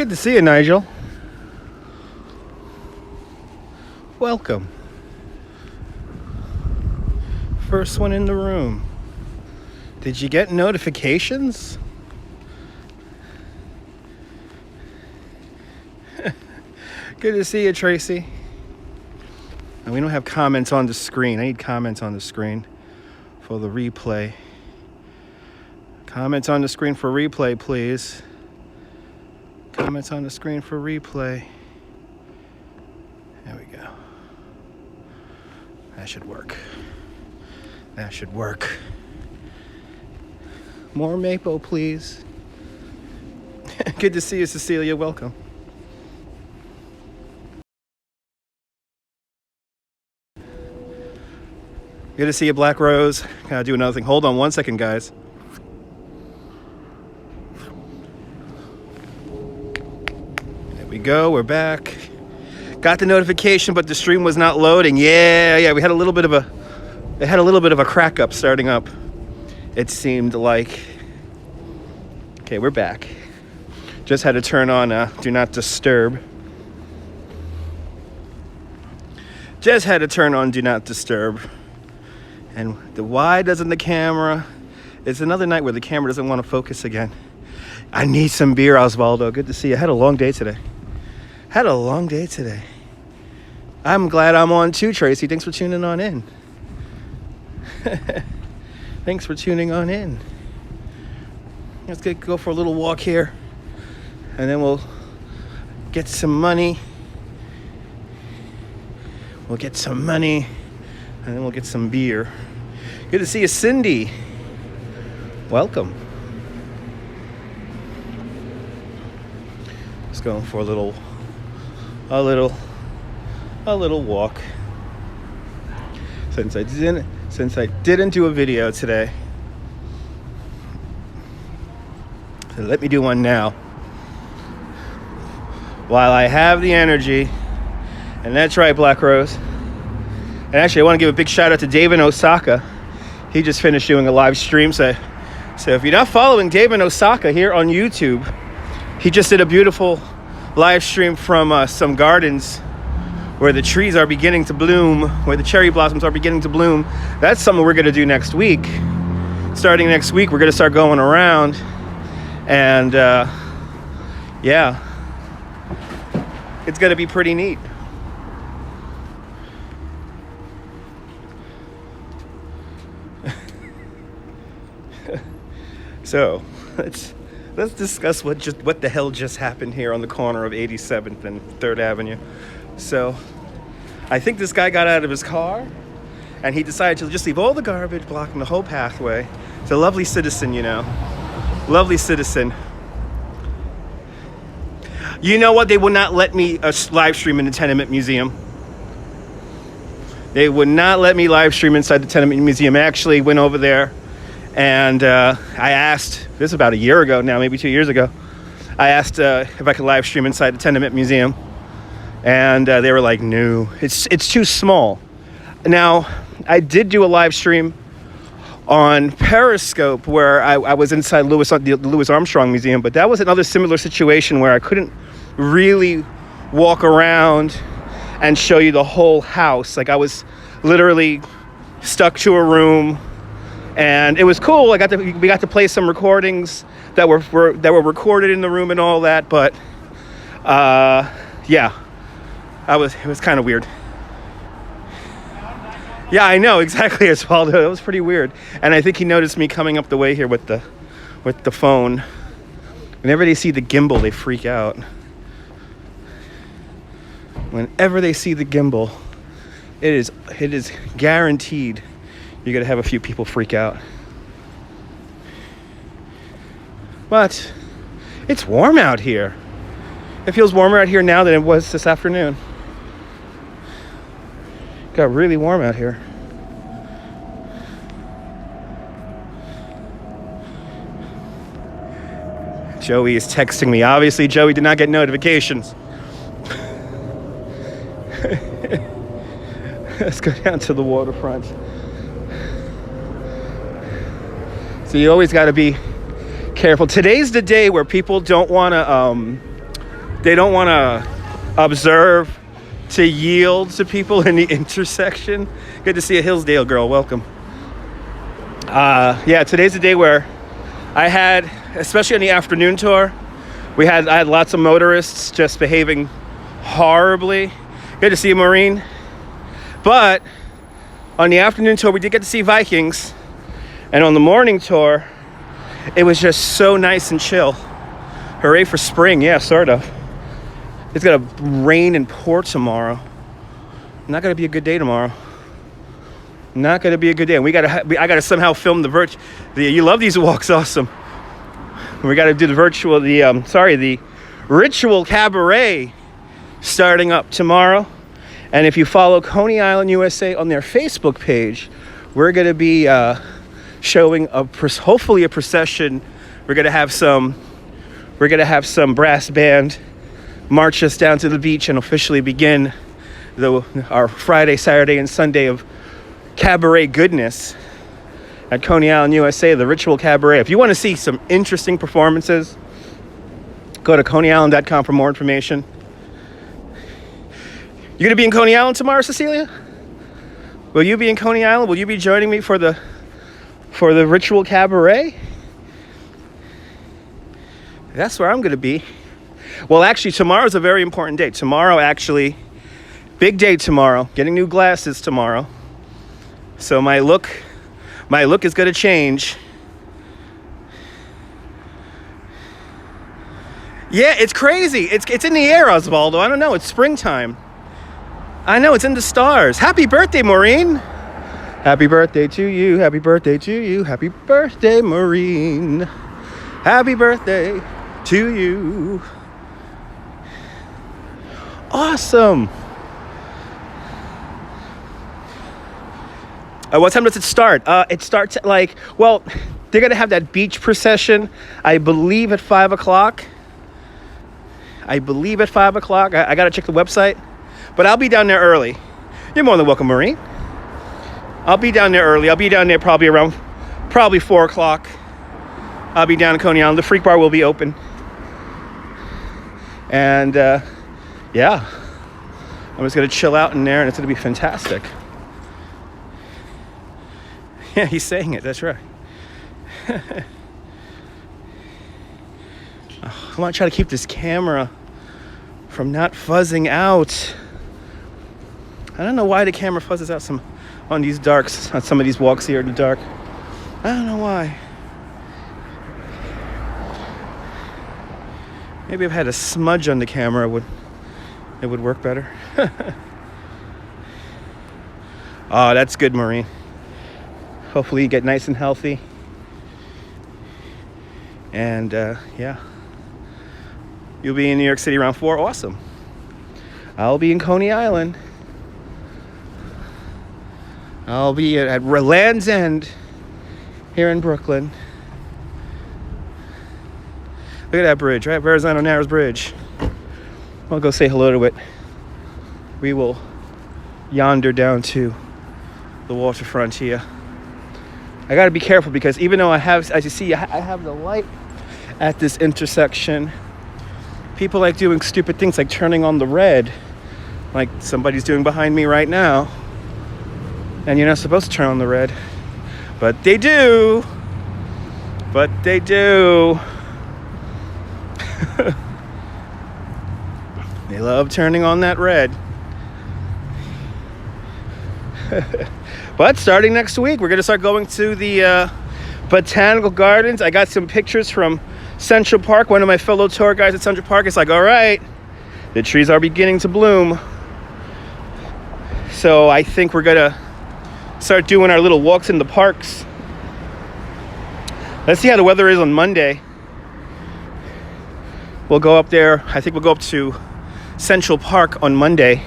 Good to see you, Nigel. Welcome. First one in the room. Did you get notifications? Good to see you, Tracy. And we don't have comments on the screen. I need comments on the screen for the replay. Comments on the screen for replay, please. Comments on the screen for replay. There we go. That should work. That should work. More maple, please. Good to see you, Cecilia. Welcome. Good to see you, Black Rose. Gotta do another thing. Hold on one second, guys. There we go. We're back. Got the notification, but the stream was not loading. Yeah. We had a little bit of a crack up starting up. It seemed like. Okay, we're back. Just had to turn on Do Not Disturb. Just had to turn on Do Not Disturb. And why doesn't the camera? It's another night where the camera doesn't want to focus again. I need some beer, Osvaldo. Good to see you. I had a long day today. I'm glad I'm on too, Tracy. Thanks for tuning on in. Thanks for tuning on in. Let's go for a little walk here. And then we'll get some money. And then we'll get some beer. Good to see you, Cindy. Welcome. Just going for a little walk. Since I didn't do a video today, so let me do one now. While I have the energy, and that's right, Black Rose. And actually, I want to give a big shout out to Dave in Osaka. He just finished doing a live stream. So if you're not following Dave in Osaka here on YouTube, he just did a beautiful live stream from some gardens where the trees are beginning to bloom, where the cherry blossoms are beginning to bloom. That's something we're going to do next week. Starting next week, we're going to start going around. And yeah, it's going to be pretty neat. So let's discuss what the hell just happened here on the corner of 87th and 3rd Avenue. So I think this guy got out of his car and he decided to just leave all the garbage blocking the whole pathway. It's a lovely citizen, you know. Lovely citizen. You know what? They will not let me live stream in the Tenement Museum. They would not let me live stream inside the Tenement Museum. I actually went over there. And I asked, this is about a year ago now, maybe 2 years ago, I asked if I could live stream inside the Tenement Museum. And they were like, no, it's too small. Now, I did do a live stream on Periscope where I was inside the Louis Armstrong Museum, but that was another similar situation where I couldn't really walk around and show you the whole house. Like I was literally stuck to a room. And it was cool. We got to play some recordings that were recorded in the room and all that. But yeah, it was kind of weird. Yeah, I know exactly, Osvaldo. It was pretty weird. And I think he noticed me coming up the way here with the phone. Whenever they see the gimbal, they freak out. Whenever they see the gimbal, it is guaranteed. You're going to have a few people freak out. But it's warm out here. It feels warmer out here now than it was this afternoon. Got really warm out here. Joey is texting me. Obviously, Joey did not get notifications. Let's go down to the waterfront. So you always got to be careful. Today's the day where people don't want to They don't want to observe, to yield to people in the intersection. Good to see a Hillsdale girl. Welcome. Yeah, today's the day where I had, especially on the afternoon tour, I had lots of motorists just behaving horribly. Good to see you, Maureen. But on the afternoon tour, we did get to see Vikings. And on the morning tour, it was just so nice and chill. Hooray for spring. Yeah, sort of. It's gonna rain and pour tomorrow. Not gonna be a good day tomorrow. Not gonna be a good day. And I gotta somehow film you love these walks, awesome. We gotta do the Ritual Cabaret starting up tomorrow. And if you follow Coney Island USA on their Facebook page, we're gonna be showing hopefully a procession. We're gonna have some brass band march us down to the beach and officially begin our Friday, Saturday, and Sunday of cabaret goodness at Coney Island, USA, the Ritual Cabaret. If you want to see some interesting performances, go to coneyisland.com for more information. You gonna be in Coney Island tomorrow, Cecilia? Will you be in Coney Island? Will you be joining me for the Ritual Cabaret? That's where I'm gonna be. Well, actually, tomorrow's a very important day. Tomorrow, actually, big day tomorrow. Getting new glasses tomorrow. So my look is gonna change. Yeah, it's crazy. It's in the air, Osvaldo. I don't know. It's springtime. I know, it's in the stars. Happy birthday, Maureen. Happy birthday to you. Happy birthday to you. Happy birthday, Maureen. Happy birthday to you. Awesome. What time does it start? It starts at they're going to have that beach procession, I believe at 5 o'clock. I got to check the website. But I'll be down there early. You're more than welcome, Maureen. I'll be down there early. I'll be down there probably 4 o'clock. I'll be down in Coney Island. The Freak Bar will be open. And, yeah. I'm just going to chill out in there, and it's going to be fantastic. Yeah, he's saying it. That's right. I want to try to keep this camera from not fuzzing out. I don't know why the camera fuzzes out on these darks, on some of these walks here in the dark. I don't know why. Maybe if I had a smudge on the camera, it would work better. Oh, that's good, Maureen. Hopefully you get nice and healthy. And, yeah. You'll be in New York City around 4. Awesome. I'll be in Coney Island. I'll be at Land's End here in Brooklyn. Look at that bridge, right? Verrazano Narrows Bridge. I'll go say hello to it. We will yonder down to the waterfront here. I gotta be careful because even though as you see, I have the light at this intersection, people like doing stupid things like turning on the red, like somebody's doing behind me right now. And you're not supposed to turn on the red. But they do. They love turning on that red. But starting next week, we're going to start going to the Botanical Gardens. I got some pictures from Central Park. One of my fellow tour guides at Central Park is like, all right, the trees are beginning to bloom. So I think we're going to start doing our little walks in the parks. Let's see how the weather is on Monday. We'll go up there. I think we'll go up to Central Park on Monday.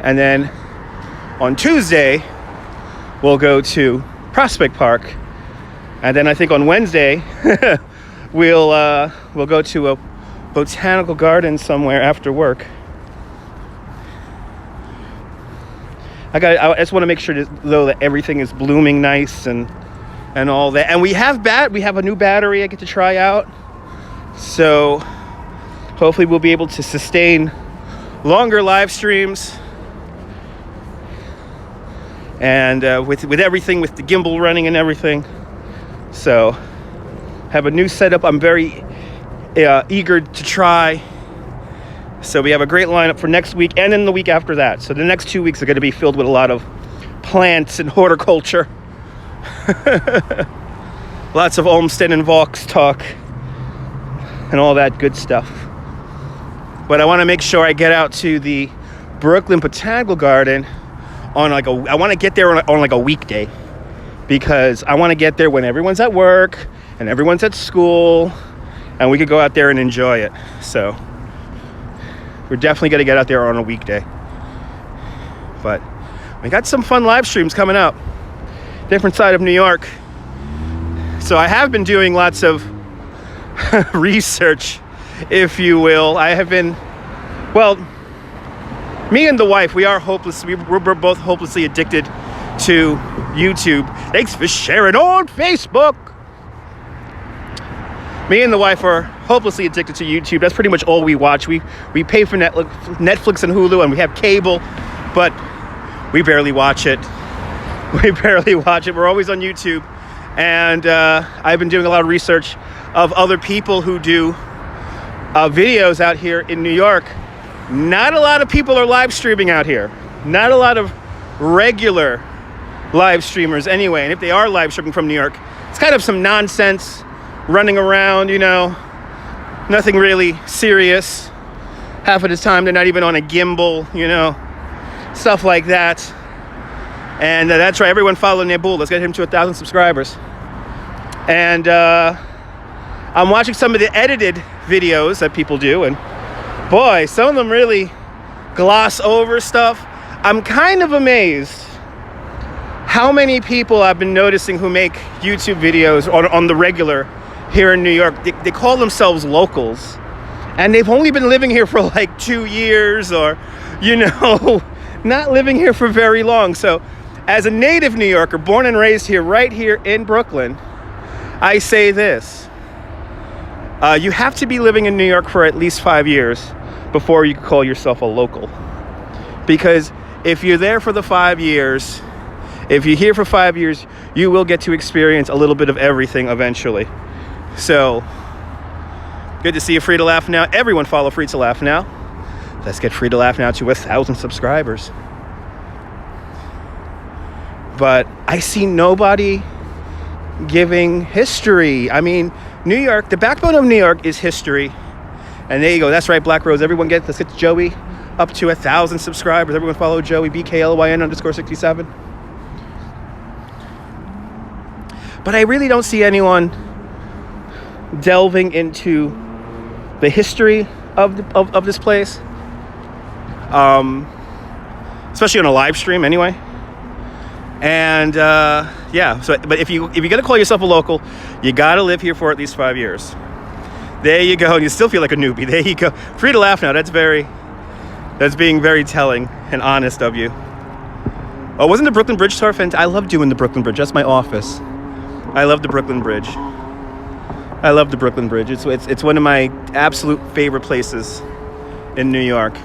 And then on Tuesday, we'll go to Prospect Park. And then I think on Wednesday, we'll go to a botanical garden somewhere after work. I just want to make sure that everything is blooming nice and all that. And we have a new battery I get to try out. So hopefully we'll be able to sustain longer live streams. And with everything, with the gimbal running and everything. So, have a new setup I'm very eager to try. So we have a great lineup for next week and then the week after that. So the next 2 weeks are going to be filled with a lot of plants and horticulture. Lots of Olmsted and Vaux talk and all that good stuff. But I want to make sure I get out to the Brooklyn Botanical Garden on I want to get there on like a weekday, because I want to get there when everyone's at work and everyone's at school and we could go out there and enjoy it. So we're definitely going to get out there on a weekday. But we got some fun live streams coming up. Different side of New York. So I have been doing lots of research, if you will. I have been, well, me and the wife, we're both hopelessly addicted to YouTube. Thanks for sharing on Facebook. Me and the wife are hopelessly addicted to YouTube. That's pretty much all we watch. We pay for Netflix and Hulu, and we have cable, but we barely watch it. We're always on YouTube. And I've been doing a lot of research of other people who do videos out here in New York. Not a lot of people are live streaming out here. Not a lot of regular live streamers anyway. And if they are live streaming from New York, it's kind of some nonsense running around, nothing really serious. Half of the time they're not even on a gimbal, stuff like that. And that's right, everyone follow Nabul. Let's get him to 1,000 subscribers. And I'm watching some of the edited videos that people do, and boy, some of them really gloss over stuff. I'm kind of amazed how many people I've been noticing who make YouTube videos on the regular here in New York. They call themselves locals, and they've only been living here for like 2 years, or not living here for very long. So as a native New Yorker, born and raised here, right here in Brooklyn, I say this. You have to be living in New York for at least 5 years before you can call yourself a local. Because if you're there for the 5 years, if you're here for 5 years, you will get to experience a little bit of everything eventually. So, good to see you, Free to Laugh Now. Everyone follow Free to Laugh Now. Let's get Free to Laugh Now to 1,000 subscribers. But I see nobody giving history. I mean, New York, the backbone of New York is history. And there you go. That's right, Black Rose. Let's get Joey up to 1,000 subscribers. Everyone follow Joey, BKLYN_67. But I really don't see anyone delving into the history of this place. Especially on a live stream anyway. And but if you're gonna call yourself a local, you gotta live here for at least 5 years. There you go. And you still feel like a newbie. There you go. Free to Laugh Now. That's being very telling and honest of you. Oh, wasn't the Brooklyn Bridge tour fantastic? I love doing the Brooklyn Bridge. That's my office. I love the Brooklyn Bridge. It's one of my absolute favorite places in New York.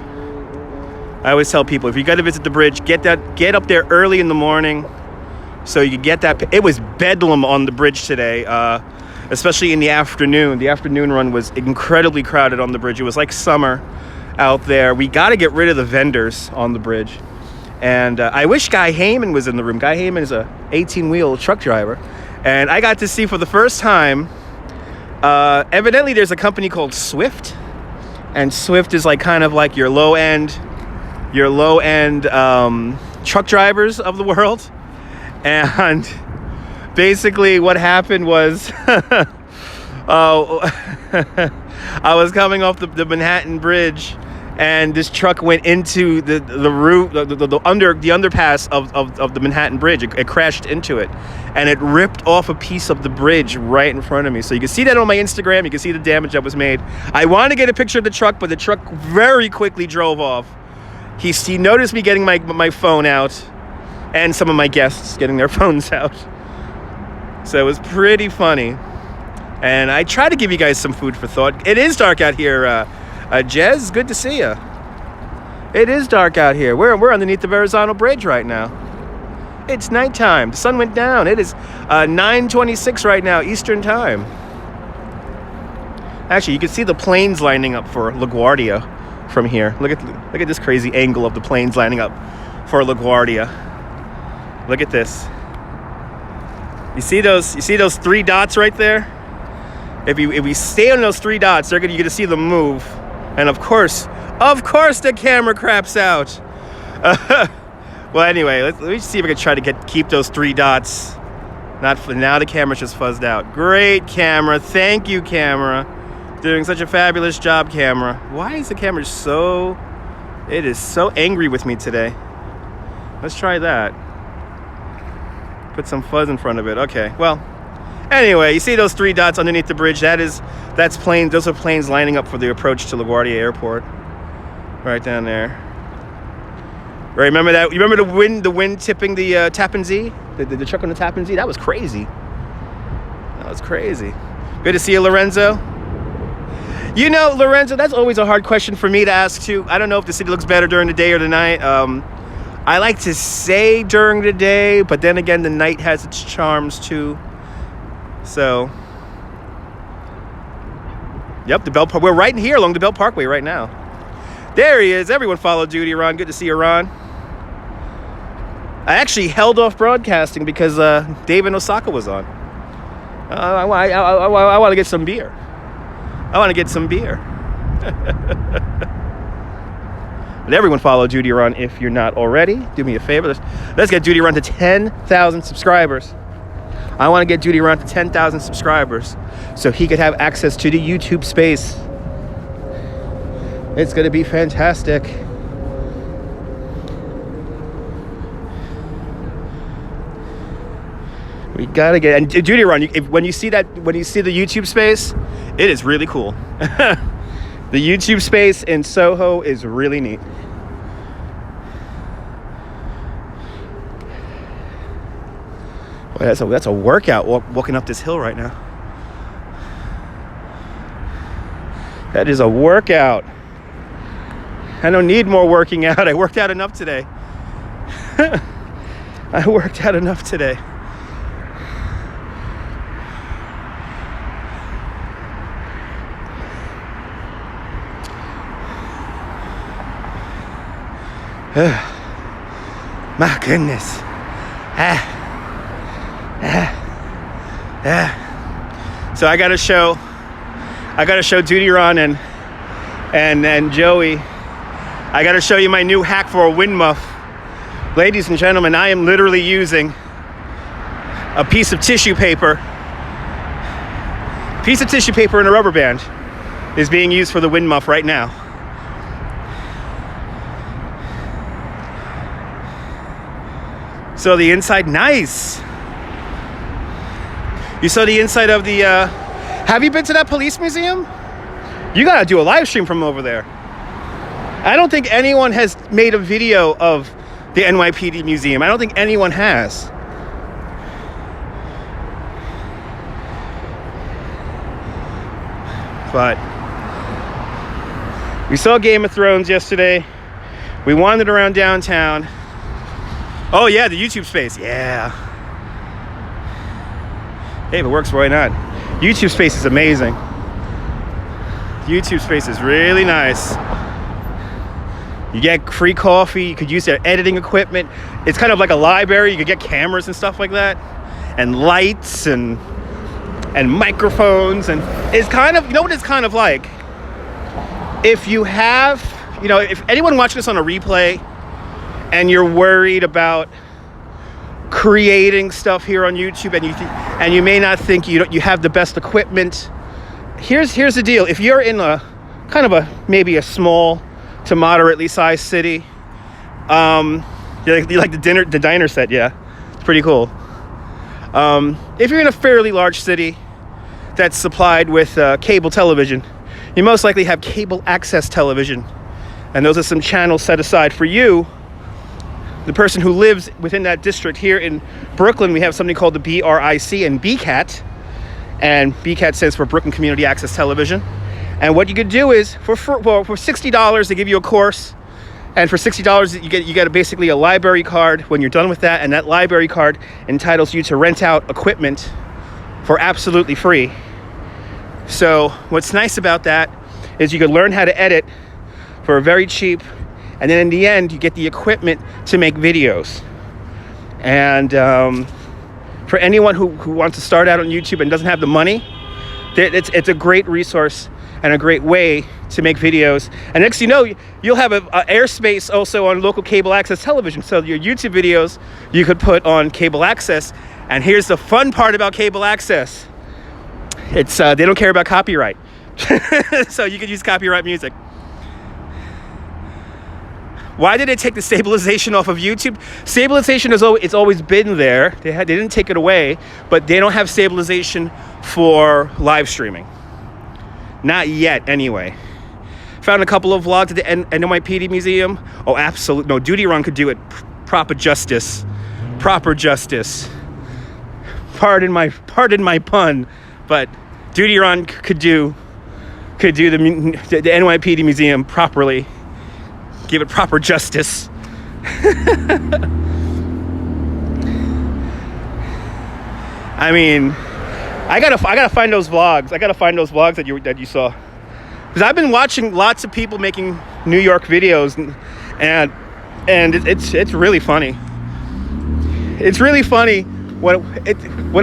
I always tell people, if you got to visit the bridge, get up there early in the morning so you get that. It was bedlam on the bridge today, especially in the afternoon. The afternoon run was incredibly crowded on the bridge. It was like summer out there. We got to get rid of the vendors on the bridge. And I wish Guy Heyman was in the room. Guy Heyman is a 18-wheel truck driver. And I got to see for the first time, evidently there's a company called Swift. And Swift is like kind of like your low-end truck drivers of the world. And basically what happened was I was coming off the Manhattan Bridge, and this truck went into the roof, the underpass of the Manhattan Bridge. It crashed into it, and it ripped off a piece of the bridge right in front of me. So you can see that on my Instagram. You can see the damage that was made. I wanted to get a picture of the truck, but the truck very quickly drove off. He noticed me getting my phone out, and some of my guests getting their phones out. So it was pretty funny. And I try to give you guys some food for thought. It is dark out here. Jez, good to see you. It is dark out here. We're underneath the Verrazano Bridge right now. It's nighttime. The sun went down. It is 9:26 right now, Eastern Time. Actually, you can see the planes lining up for LaGuardia from here. Look at this crazy angle of the planes lining up for LaGuardia. Look at this. You see those three dots right there? If we stay on those three dots, you're gonna see them move. And of course the camera craps out. Well, anyway, let me see if I can try to keep those three dots. Now the camera's just fuzzed out. Great camera, thank you, camera. Doing such a fabulous job, camera. Why is the camera it is so angry with me today? Let's try that. Put some fuzz in front of it. Okay, well, anyway, you see those three dots underneath the bridge? That's planes. Those are planes lining up for the approach to LaGuardia Airport. Right down there. Right, remember that? You remember the wind tipping the Tappan Zee? The truck on the Tappan Zee? That was crazy. That was crazy. Good to see you, Lorenzo. You know, Lorenzo, that's always a hard question for me to ask too. I don't know if the city looks better during the day or the night. I like to say during the day, but then again, the night has its charms too. So, yep, we're right in here along the Belt Parkway right now. There he is. Everyone follow Duty Ron. Good to see you, Ron. I actually held off broadcasting because David Osaka was on. I want to get some beer. But everyone follow Duty Run if you're not already. Do me a favor. Let's get Duty Run to 10,000 subscribers. I want to get Duty Run to 10,000 subscribers so he could have access to the YouTube space. It's going to be fantastic. We got to get... And Duty Run, when you see the YouTube space, it is really cool. The YouTube space in Soho is really neat. Boy, that's a workout walking up this hill right now. That is a workout. I don't need more working out. I worked out enough today. My goodness. So I gotta show Duty Ron and Joey. I gotta show you my new hack for a wind muff. Ladies and gentlemen, I am literally using a piece of tissue paper. Piece of tissue paper and a rubber band is being used for the wind muff right now. So the inside, nice. You saw the inside of the, have you been to that police museum? You gotta do a live stream from over there. I don't think anyone has made a video of the NYPD museum. I don't think anyone has. But we saw Game of Thrones yesterday. We wandered around downtown. Oh yeah, the YouTube space, yeah. Hey, if it works, why not? YouTube space is amazing. YouTube space is really nice. You get free coffee, you could use their editing equipment. It's kind of like a library, you could get cameras and stuff like that. And lights and microphones, and it's kind of, you know what it's kind of like? If you have, if anyone watching this on a replay and you're worried about creating stuff here on YouTube and you may not think you have the best equipment, here's the deal. If you're in a kind of maybe a small to moderately sized city, you like the diner set, yeah, it's pretty cool. If you're in a fairly large city that's supplied with cable television, you most likely have cable access television, and those are some channels set aside for you, the person who lives within that district. Here in Brooklyn, we have something called the BRIC and BCAT, and BCAT stands for Brooklyn Community Access Television, And what you could do is for $60 they give you a course, and for $60 you get basically a library card when you're done with that, and that library card entitles you to rent out equipment for absolutely free. So what's nice about that is you could learn how to edit for very cheap, and then in the end you get the equipment to make videos. And for anyone who wants to start out on YouTube and doesn't have the money, it's a great resource and a great way to make videos. And next you know, you'll have a airspace also on local cable access television. So your YouTube videos you could put on cable access. And here's the fun part about cable access. It's they don't care about copyright. So you could use copyright music. Why did they take the stabilization off of YouTube? Stabilization it's always been there. They didn't take it away, but they don't have stabilization for live streaming. Not yet, anyway. Found a couple of vlogs at the NYPD Museum. Oh, absolutely. No, Duty Run could do it. Proper justice. Proper justice. Pardon my pun, but Duty Run could do the NYPD Museum properly. Give it proper justice. I mean, I gotta find those vlogs. I gotta find those vlogs that you saw, because I've been watching lots of people making New York videos, and it's really funny. It's really funny. What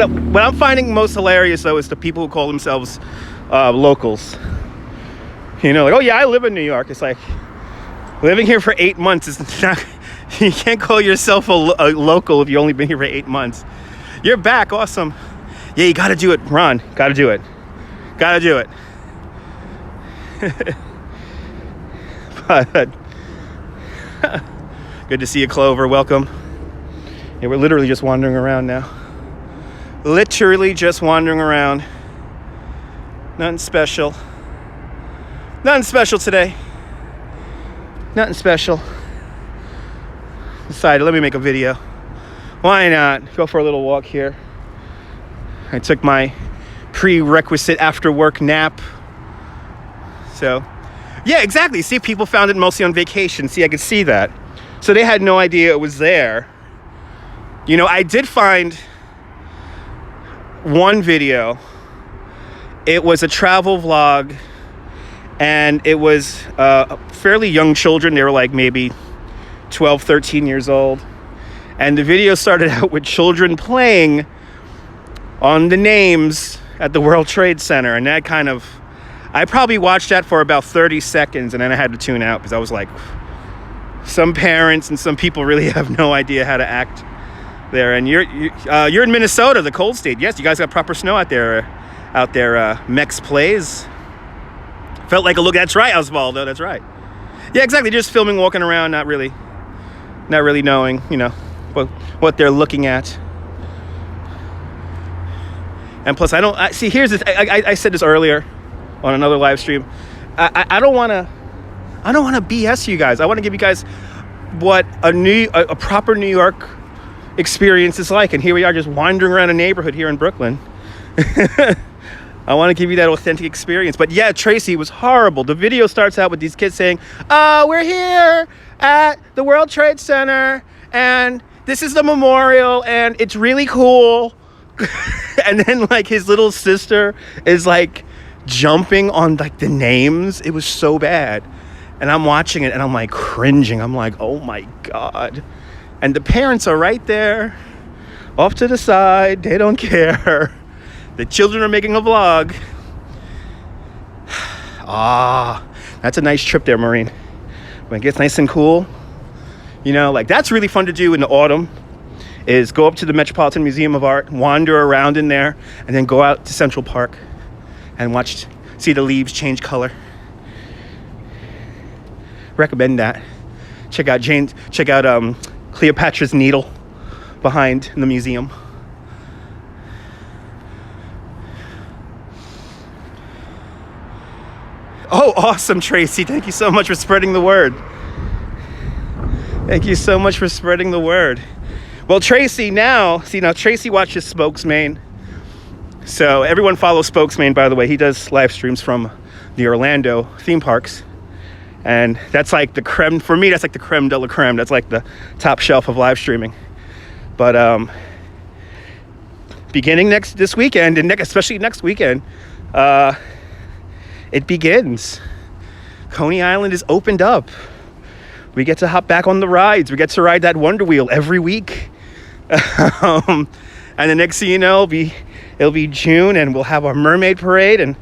I'm finding most hilarious though is the people who call themselves locals. You know, like, oh yeah, I live in New York. It's like, living here for 8 months is not. You can't call yourself a local if you've only been here for 8 months. You're back, awesome. Yeah, you gotta do it, Ron. Gotta do it. Gotta do it. But good to see you, Clover. Welcome. Yeah, we're literally just wandering around now. Literally just wandering around. Nothing special. Nothing special today. Nothing special. Decided, let me make a video. Why not? Go for a little walk here. I took my prerequisite after work nap. So, yeah, exactly. See, people found it mostly on vacation. See, I could see that. So they had no idea it was there. You know, I did find one video. It was a travel vlog, and it was fairly young children. They were like maybe 12, 13 years old. And the video started out with children playing on the names at the World Trade Center. And that kind of, I probably watched that for about 30 seconds, and then I had to tune out because I was like, some parents and some people really have no idea how to act there. And you're in Minnesota, the cold state. Yes, you guys got proper snow out there. Mex Plays. Felt like a look. That's right, Osvaldo. That's right. Yeah, exactly. Just filming, walking around, not really knowing, you know, what they're looking at. And plus, here's the I said this earlier on another live stream. I don't want to BS you guys. I want to give you guys what a proper New York experience is like. And here we are, just wandering around a neighborhood here in Brooklyn. I want to give you that authentic experience. But yeah, Tracy, was horrible. The video starts out with these kids saying, we're here at the World Trade Center, and this is the memorial, and it's really cool. And then like his little sister is like jumping on like the names. It was so bad. And I'm watching it and I'm like cringing. I'm like, oh my God. And the parents are right there off to the side. They don't care. The children are making a vlog. That's a nice trip there, Maureen. When it gets nice and cool, you know, like that's really fun to do in the autumn, is go up to the Metropolitan Museum of Art, wander around in there, and then go out to Central Park and see the leaves change color. Recommend that. Check out Cleopatra's Needle behind the museum. Oh, awesome, Tracy. Thank you so much for spreading the word. Thank you so much for spreading the word. Well, Tracy, now Tracy watches Spokesman. So everyone follows Spokesman, by the way. He does live streams from the Orlando theme parks. And that's like the creme, for me, that's like the creme de la creme. That's like the top shelf of live streaming. But beginning this weekend, and especially next weekend, it begins. Coney Island is opened up. We get to hop back on the rides. We get to ride that Wonder Wheel every week. And the next thing you know, it'll be June, and we'll have our mermaid parade, and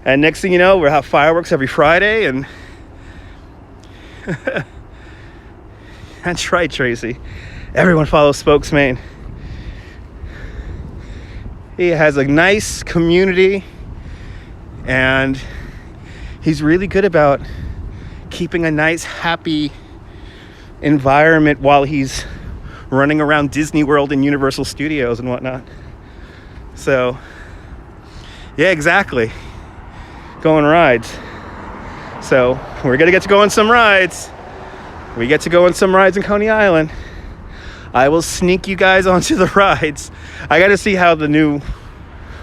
next thing you know, we'll have fireworks every Friday. And that's right, Tracy. Everyone follows Spokesman. He has a nice community, and he's really good about keeping a nice, happy environment while he's running around Disney World and Universal Studios and whatnot. So, yeah, exactly. Go on rides. So, we're going to get to go on some rides. We get to go on some rides in Coney Island. I will sneak you guys onto the rides. I got to see how the new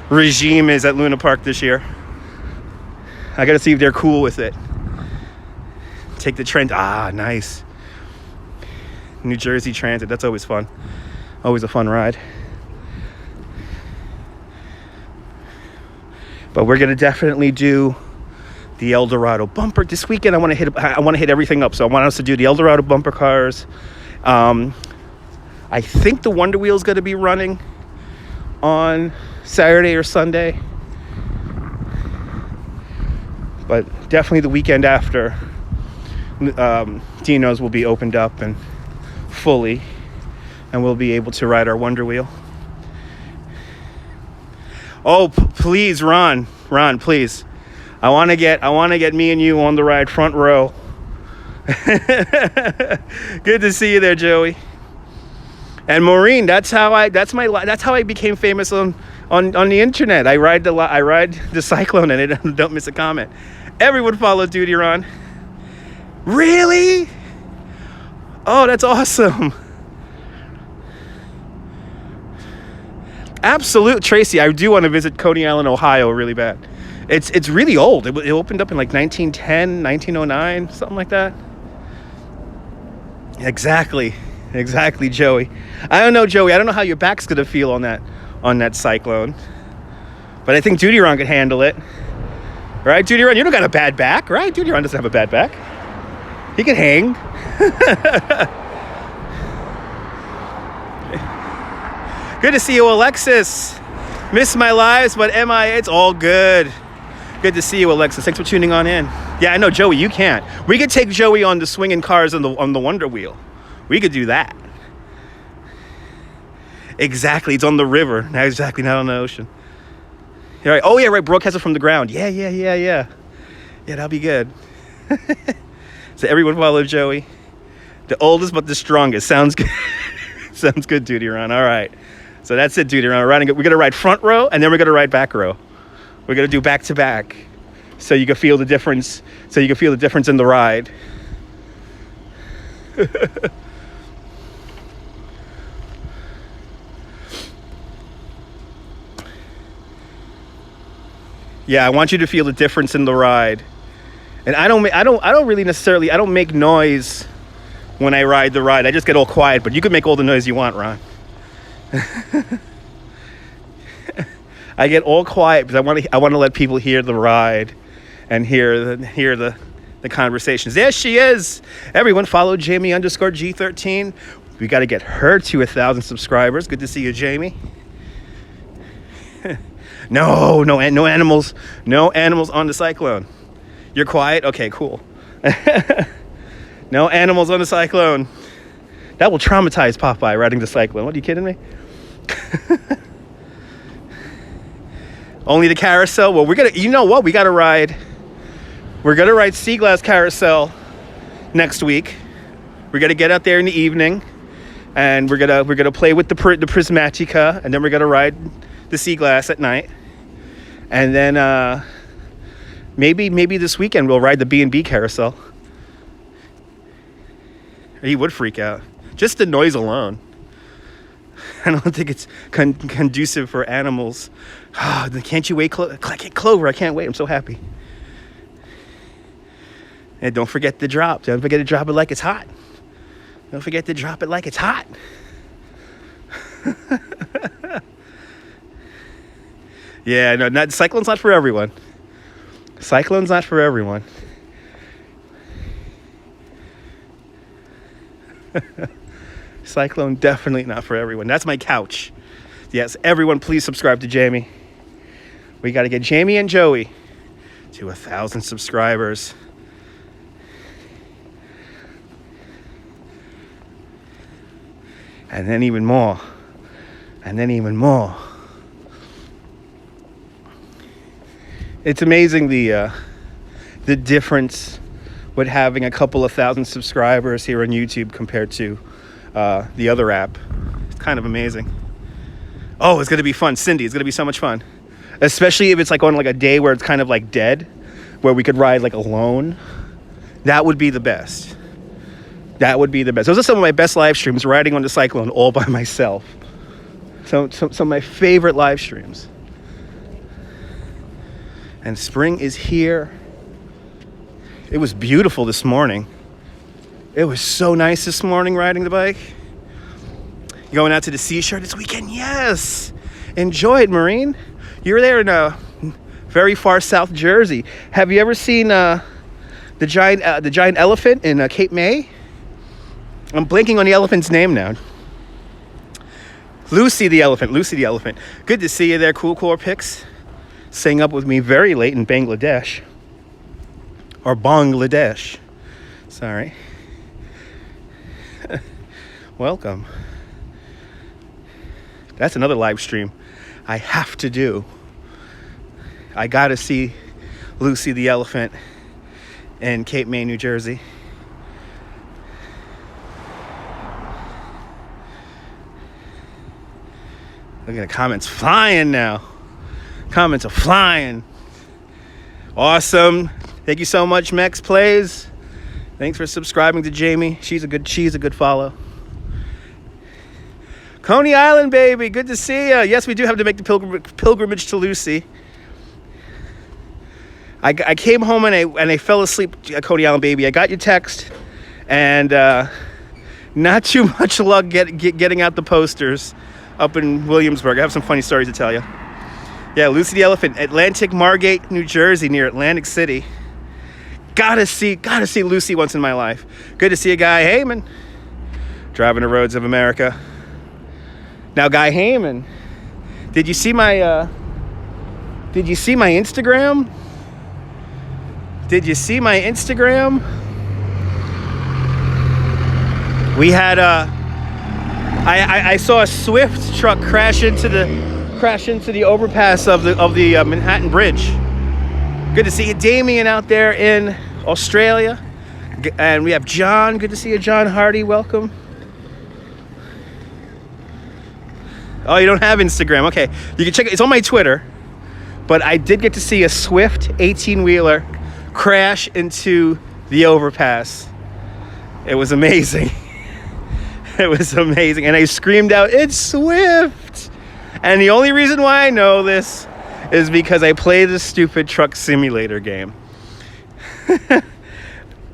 regime is at Luna Park this year. I got to see if they're cool with it. Take the train. Nice. New Jersey Transit. That's always fun. Always a fun ride. But we're going to definitely do the El Dorado bumper this weekend. I want to hit everything up. So I want us to do the El Dorado bumper cars. I think the Wonder Wheel is going to be running on Saturday or Sunday. But definitely the weekend after, Dino's will be opened up and fully, and we'll be able to ride our Wonder Wheel. Oh, please, Ron, please. I want to get me and you on the ride front row. Good to see you there, Joey. And Maureen, that's how I became famous on the internet. I ride the Cyclone, and I don't miss a comment. Everyone follow Duty Ron. Really? Oh, that's awesome. Absolute, Tracy. I do want to visit Coney Island, Ohio, really bad. It's really old. It opened up in like 1910, 1909, something like that. Exactly, Joey. I don't know, Joey. I don't know how your back's gonna feel on that Cyclone, but I think Duty Ron could handle it. Right, Duty Ron? You don't got a bad back, right? Duty Ron doesn't have a bad back. He can hang. Good to see you, Alexis. Missed my lives, but it's all good. Good to see you, Alexis. Thanks for tuning on in. Yeah, I know, Joey, you can't. We could take Joey on the swinging cars on the Wonder Wheel. We could do that. Exactly, it's on the river. Not on the ocean. You're right. Oh, yeah, right, broadcast it from the ground. Yeah. Yeah, that'll be good. So everyone follow Joey. The oldest but the strongest. Sounds good. Sounds good, Duty Ron. All right. So that's it, Duty Ron. We're going to ride front row, and then we're going to ride back row. We're going to do back to back, so you can feel the difference. So you can feel the difference in the ride. Yeah, I want you to feel the difference in the ride. And I don't really necessarily, I don't make noise when I ride the ride. I just get all quiet, but you can make all the noise you want, Ron. I get all quiet because I want to let people hear the ride and hear the conversations. There she is. Everyone follow Jamie_G13. We got to get her to 1,000 subscribers. Good to see you, Jamie. No animals on the Cyclone. You're quiet? Okay, cool. No animals on the Cyclone. That will traumatize Popeye riding the Cyclone. What, are you kidding me? Only the carousel? Well, we gotta ride. We're gonna ride Sea Glass Carousel next week. We're gonna get out there in the evening, and we're gonna play with the Prismatica, and then we're gonna ride the Sea Glass at night. And then maybe this weekend we'll ride the B&B carousel. He would freak out. Just the noise alone. I don't think it's conducive for animals. Oh, can't you wait, Clover? I can't wait. I'm so happy. And don't forget to drop. Don't forget to drop it like it's hot. Don't forget to drop it like it's hot. Yeah, no, Cyclone's not for everyone. Cyclone's not for everyone. Cyclone definitely not for everyone. That's my couch. Yes, everyone please subscribe to Jamie. We got to get Jamie and Joey to 1,000 subscribers. And then even more. And then even more. It's amazing the difference with having a couple of thousand subscribers here on YouTube compared to the other app. It's kind of amazing. Oh, it's going to be fun. Cindy, it's going to be so much fun. Especially if it's like on like a day where it's kind of like dead, where we could ride like alone. That would be the best. That would be the best. Those are some of my best live streams, riding on the Cyclone all by myself. Some of my favorite live streams. And spring is here. It was beautiful this morning. It was so nice this morning riding the bike. Going out to the seashore this weekend? Yes! Enjoy it, Marine. You're there in very far South Jersey. Have you ever seen the giant elephant in Cape May? I'm blanking on the elephant's name now. Lucy the elephant. Good to see you there, Cool Core Pics. Staying up with me very late in Bangladesh. Or Bangladesh. Sorry. Welcome. That's another live stream I have to do. I gotta see Lucy the elephant in Cape May, New Jersey. Look at the comments flying now. Comments are flying. Awesome. Thank you so much, Mex Plays. Thanks for subscribing to Jamie. She's a good follow. Coney Island, baby. Good to see you. Yes, we do have to make the pilgrimage to Lucy. I came home and I fell asleep at Coney Island, baby. I got your text, and not too much luck getting out the posters up in Williamsburg. I have some funny stories to tell you. Yeah, Lucy the elephant, Atlantic Margate, New Jersey, near Atlantic City. Gotta see Lucy once in my life. Good to see a Guy Heyman driving the roads of America. Now, Guy Heyman, did you see my Instagram? Did you see my Instagram? We had I saw a Swift truck crash into the overpass of the Manhattan Bridge. Good to see you, Damien, out there in Australia. And we have John. Good to see you, John Hardy. Welcome. Oh, you don't have Instagram. Okay. You can check it. It's on my Twitter. But I did get to see a Swift 18-wheeler crash into the overpass. It was amazing. It was amazing. And I screamed out, "It's Swift!" And the only reason why I know this is because I play this stupid truck simulator game.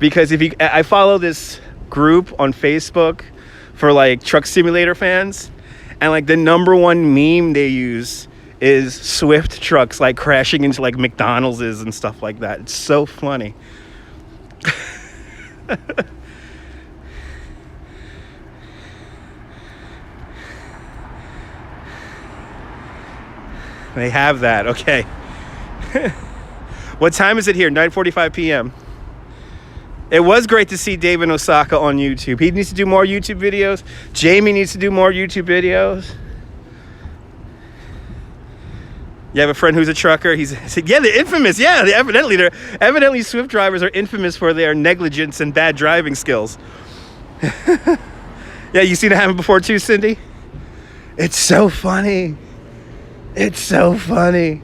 Because I follow this group on Facebook for like truck simulator fans, and like the number one meme they use is Swift trucks like crashing into like McDonald's and stuff like that. It's so funny. They have that. Okay. What time is it here? 9:45 p.m. It was great to see David Osaka on YouTube. He needs to do more YouTube videos. Jamie needs to do more YouTube videos. You have a friend who's a trucker. He said, yeah, they're infamous. Yeah, evidently Swift drivers are infamous for their negligence and bad driving skills. Yeah, you seen it happen before too, Cindy? It's so funny. It's so funny.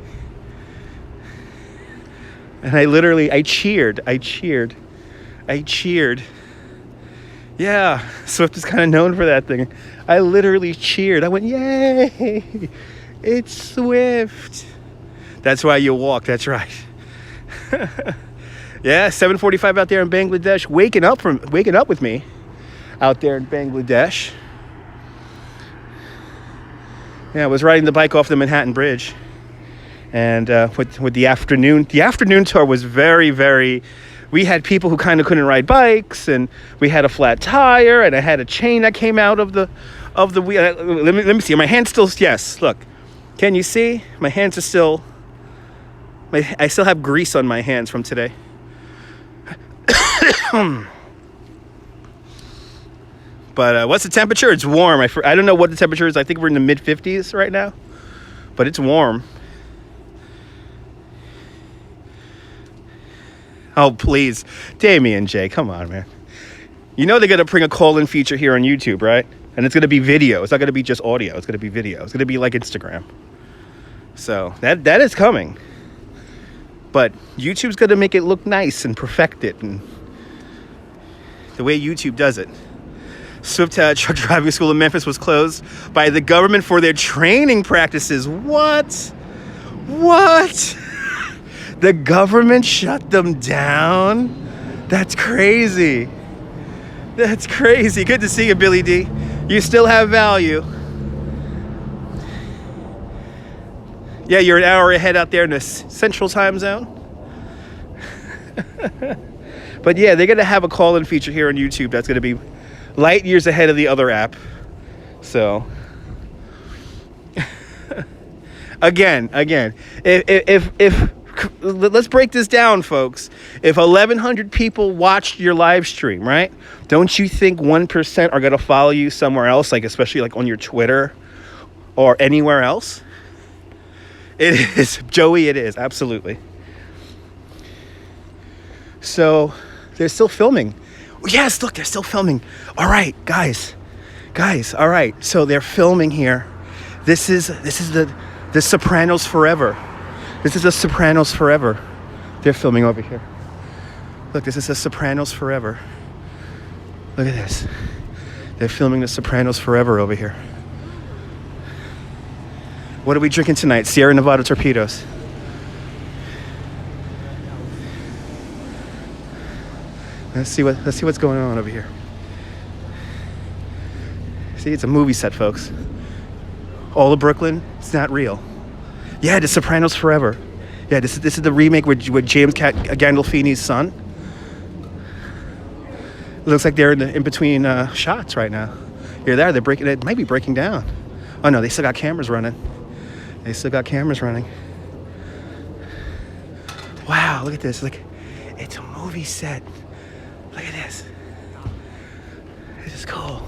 And I cheered. Yeah, Swift is kind of known for that thing. I literally cheered. I went, yay, it's Swift. That's why you walk, that's right. Yeah, 7:45 out there in Bangladesh, waking up with me out there in Bangladesh. Yeah, I was riding the bike off the Manhattan Bridge, and with the afternoon tour was very, very. We had people who kind of couldn't ride bikes, and we had a flat tire, and I had a chain that came out of the wheel. Let me see. My hands still. Yes, look. Can you see? My hands are still. I still have grease on my hands from today. But what's the temperature? It's warm. I don't know what the temperature is. I think we're in the mid 50s right now, but it's warm. Oh, please. Damien J, come on, man. You know they're going to bring a call-in feature here on YouTube, right? And it's going to be video. It's not going to be just audio. It's going to be video. It's going to be like Instagram. So that is coming. But YouTube's going to make it look nice and perfect it. And the way YouTube does it. Swift truck driving school in Memphis was closed by the government for their training practices. What? The government shut them down? That's crazy. That's crazy. Good to see you, Billy D. You still have value. Yeah, you're an hour ahead out there in the central time zone. But yeah, they're going to have a call-in feature here on YouTube that's going to be light years ahead of the other app. So again, if let's break this down, folks. If 1,100 people watched your live stream, right? Don't you think 1% are going to follow you somewhere else, like especially like on your Twitter or anywhere else? It is, Joey, it is, absolutely. So they're still filming. Yes, look, they're still filming. All right, guys, all right. So they're filming here. This is the Sopranos Forever. This is the Sopranos Forever. They're filming over here. Look, this is the Sopranos Forever. Look at this. They're filming the Sopranos Forever over here. What are we drinking tonight? Sierra Nevada Torpedoes. Let's see what's going on over here. See, it's a movie set, folks. All of Brooklyn, it's not real. Yeah, The Sopranos Forever. Yeah, this is the remake with James Gandolfini's son. It looks like they're in between shots right now. You're there. It might be breaking down. Oh no, they still got cameras running. Wow, look at this. Like, it's a movie set. Look at this. This is cool.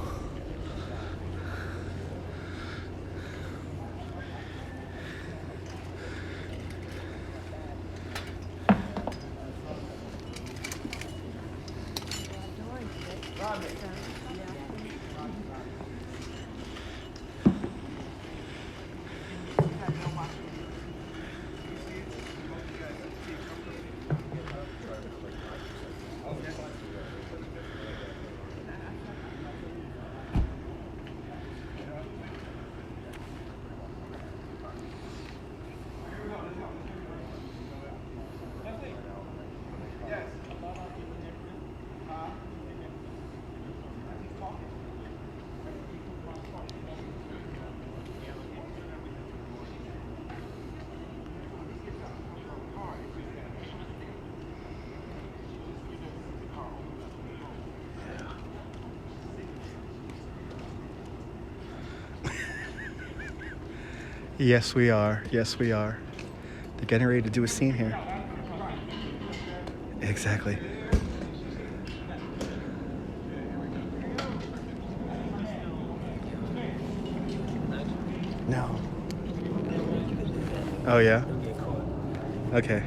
Yes, we are. They're getting ready to do a scene here. Exactly. No. Oh, yeah? Okay.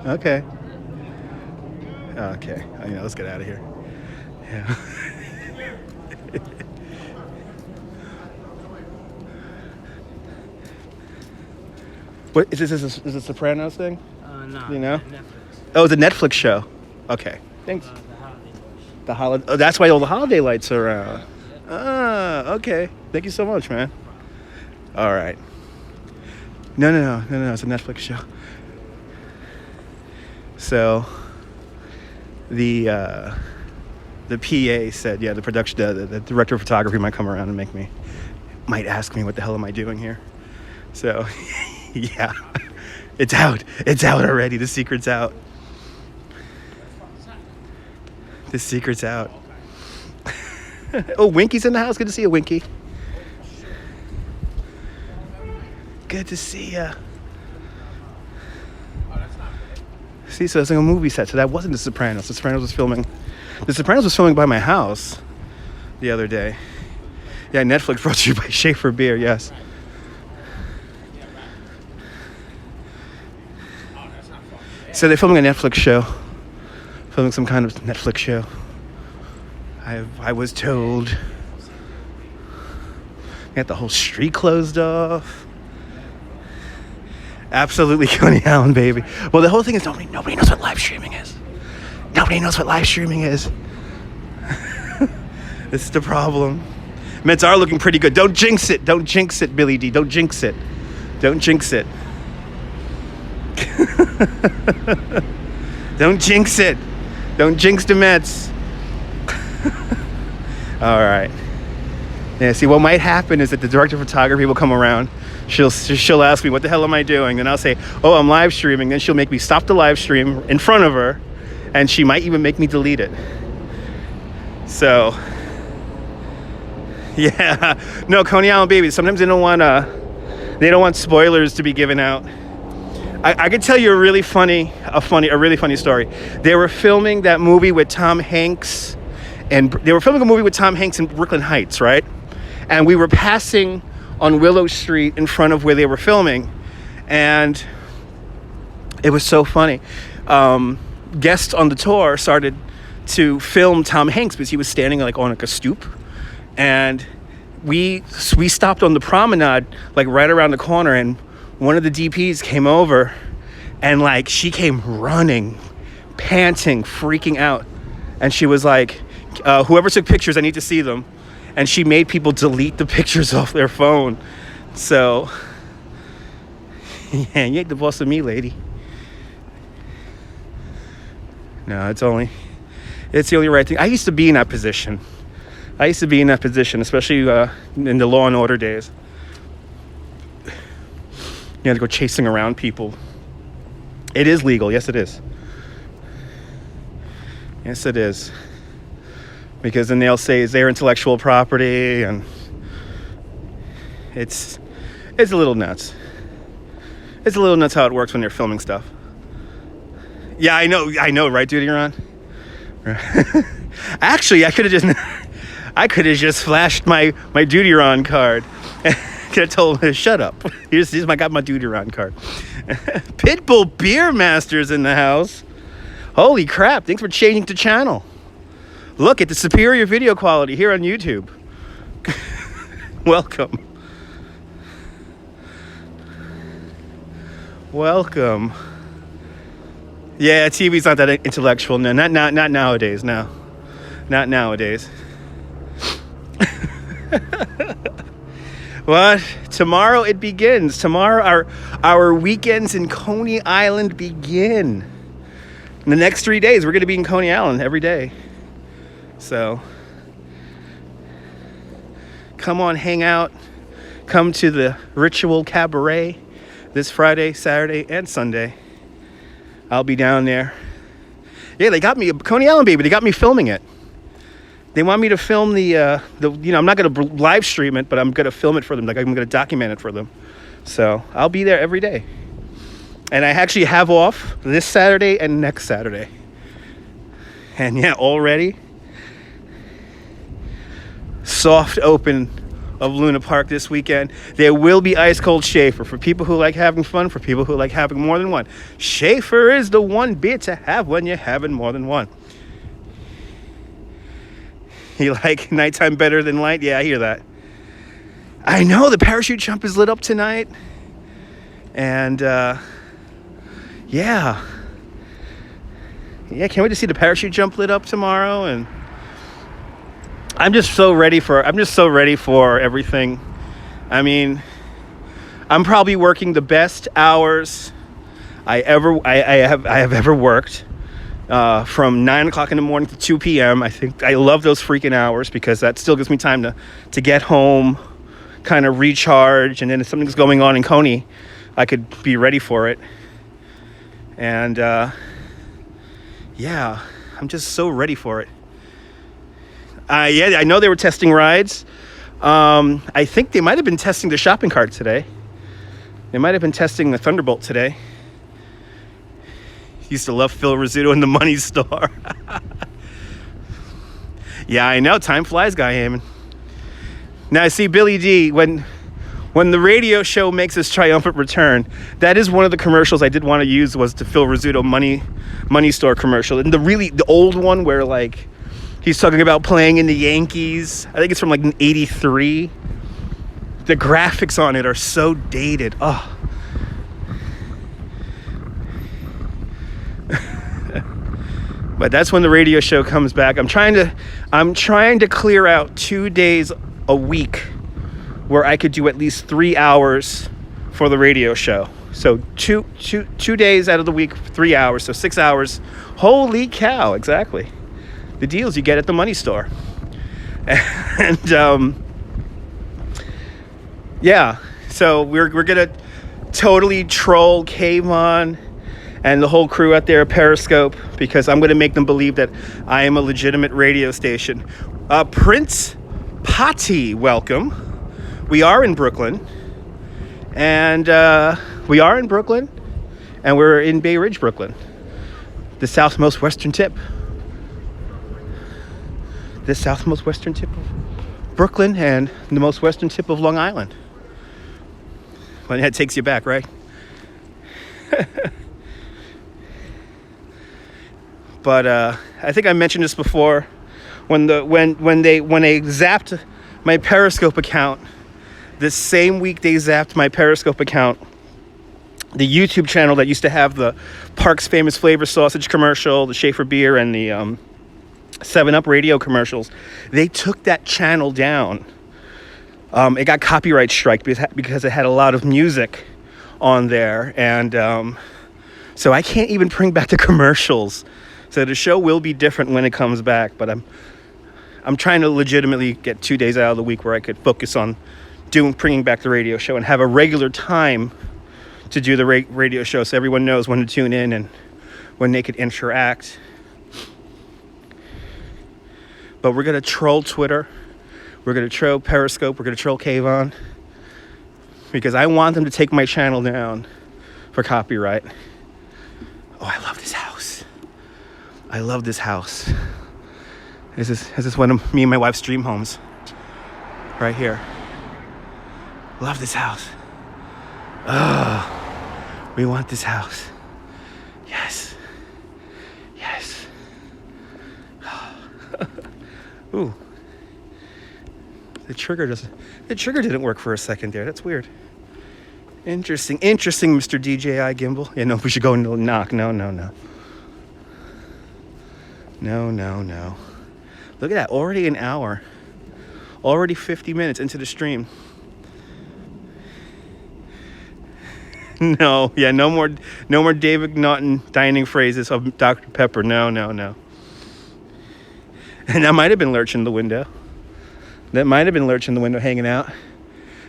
Okay. Okay. Let's get out of here. Yeah. What is this? Is this a Sopranos thing? No. You know? Netflix. Oh, it's a Netflix show. Okay. Thanks. The holiday. Oh, that's why all the holiday lights are around. Ah, okay. Thank you so much, man. All right. No. It's a Netflix show. So the PA said, yeah, the production, the director of photography might come around and might ask me what the hell am I doing here. So yeah, it's out already. The secret's out. Oh, Winky's in the house. Good to see you, Winky. Good to see ya. See, so it's like a movie set. So that wasn't The Sopranos. The Sopranos was filming by my house the other day. Yeah, Netflix brought to you by Schaefer Beer, yes. So they're filming a Netflix show. Filming some kind of Netflix show. I was told. They got the whole street closed off. Absolutely Coney Island, baby. Well, the whole thing is nobody knows what live streaming is. This is the problem. Mets are looking pretty good. Don't jinx it, Billy D. Don't jinx it. Don't jinx it. Don't jinx it. Don't jinx the Mets. All right. Yeah, see, what might happen is that the director of photography will come around. She'll ask me, what the hell am I doing? And I'll say, oh, I'm live streaming. Then she'll make me stop the live stream in front of her. And she might even make me delete it. So, yeah. No, Coney Island babies. Sometimes they don't want spoilers to be given out. I could tell you a really funny story. They were filming that movie with Tom Hanks. And they were filming a movie with Tom Hanks in Brooklyn Heights, right? And we were passing on Willow Street in front of where they were filming. And it was so funny. Guests on the tour started to film Tom Hanks because he was standing like on like a stoop. And we stopped on the promenade, like right around the corner. And one of the DPs came over and like she came running, panting, freaking out. And she was like, whoever took pictures, I need to see them. And she made people delete the pictures off their phone. So, yeah, you ain't the boss of me, lady. No, it's the only right thing. I used to be in that position. Especially in the Law and Order days. You had to go chasing around people. It is legal. Yes, it is. Yes, it is. Because then they'll say it's their intellectual property, and it's a little nuts. It's a little nuts how it works when you're filming stuff. Yeah, I know, right, dude? You're on. Actually, I could have just flashed my Duty-Ron card. Could have told him, shut up. I got my Duty-Ron card. Pitbull Beer Masters in the house. Holy crap! Thanks for changing the channel. Look at the superior video quality here on YouTube. Welcome. Yeah, TV's not that intellectual. No, not nowadays. No, not nowadays. What? Tomorrow it begins. Tomorrow our weekends in Coney Island begin. In the next 3 days, we're going to be in Coney Island every day. So, come on, hang out. Come to the Ritual Cabaret this Friday, Saturday, and Sunday. I'll be down there. Yeah, they got me, Coney Island, baby. They got me filming it. They want me to film I'm not going to live stream it, but I'm going to film it for them. Like, I'm going to document it for them. So, I'll be there every day. And I actually have off this Saturday and next Saturday. And yeah, already soft open of Luna Park this weekend. There will be ice cold Schaefer for people who like having fun, for people who like having more than one. Schaefer is the one beer to have when you're having more than one. You like nighttime better than light? Yeah, I hear that. I know the parachute jump is lit up tonight. And yeah, can't wait to see the parachute jump lit up tomorrow. And I'm just so ready for everything. I mean, I'm probably working the best hours I have ever worked. From 9 o'clock in the morning to 2 p.m. I think I love those freaking hours because that still gives me time to get home, kind of recharge, and then if something's going on in Coney, I could be ready for it. And yeah, I'm just so ready for it. I know they were testing rides. I think they might have been testing the shopping cart today. They might have been testing the Thunderbolt today. Used to love Phil Rizzuto in the Money Store. Yeah, I know. Time flies, Guy Hammond. Now, I see Billy D. When the radio show makes its triumphant return, that is one of the commercials I did want to use was the Phil Rizzuto Money Store commercial. And the old one where, like, he's talking about playing in the Yankees. I think it's from, like, 83. The graphics on it are so dated. Oh. But that's when the radio show comes back. I'm trying to clear out 2 days a week where I could do at least 3 hours for the radio show. So two days out of the week, 3 hours, so 6 hours. Holy cow, exactly. The deals you get at the Money Store. And yeah, so we're gonna totally troll Kayvon and the whole crew out there at Periscope because I'm going to make them believe that I am a legitimate radio station. Prince Patti, welcome. We are in Brooklyn. And we're in Bay Ridge, Brooklyn. The southmost western tip. The southmost western tip of Brooklyn and the most western tip of Long Island. Well, that takes you back, right? But I think I mentioned this before. When they zapped my Periscope account, the same week they zapped my Periscope account, the YouTube channel that used to have the Park's Famous Flavor Sausage commercial, the Schaefer beer, and the 7-Up radio commercials, they took that channel down. It got copyright strike because it had a lot of music on there, and so I can't even bring back the commercials. So the show will be different when it comes back, but I'm trying to legitimately get 2 days out of the week where I could focus on bringing back the radio show and have a regular time to do the radio show so everyone knows when to tune in and when they could interact. But we're going to troll Twitter. We're going to troll Periscope. We're going to troll Kayvon because I want them to take my channel down for copyright. Oh, I love this house. I love this house. This is one of me and my wife's dream homes. Right here. Love this house. Oh, we want this house. Yes. Yes. Ooh. The trigger didn't work for a second there. That's weird. Interesting, Mr. DJI Gimbal. Yeah, no, we should go into the knock. No. No. Look at that, already an hour. Already 50 minutes into the stream. No more David Naughton dining phrases of Dr. Pepper. No. And that might have been Lurch in the window. Hanging out.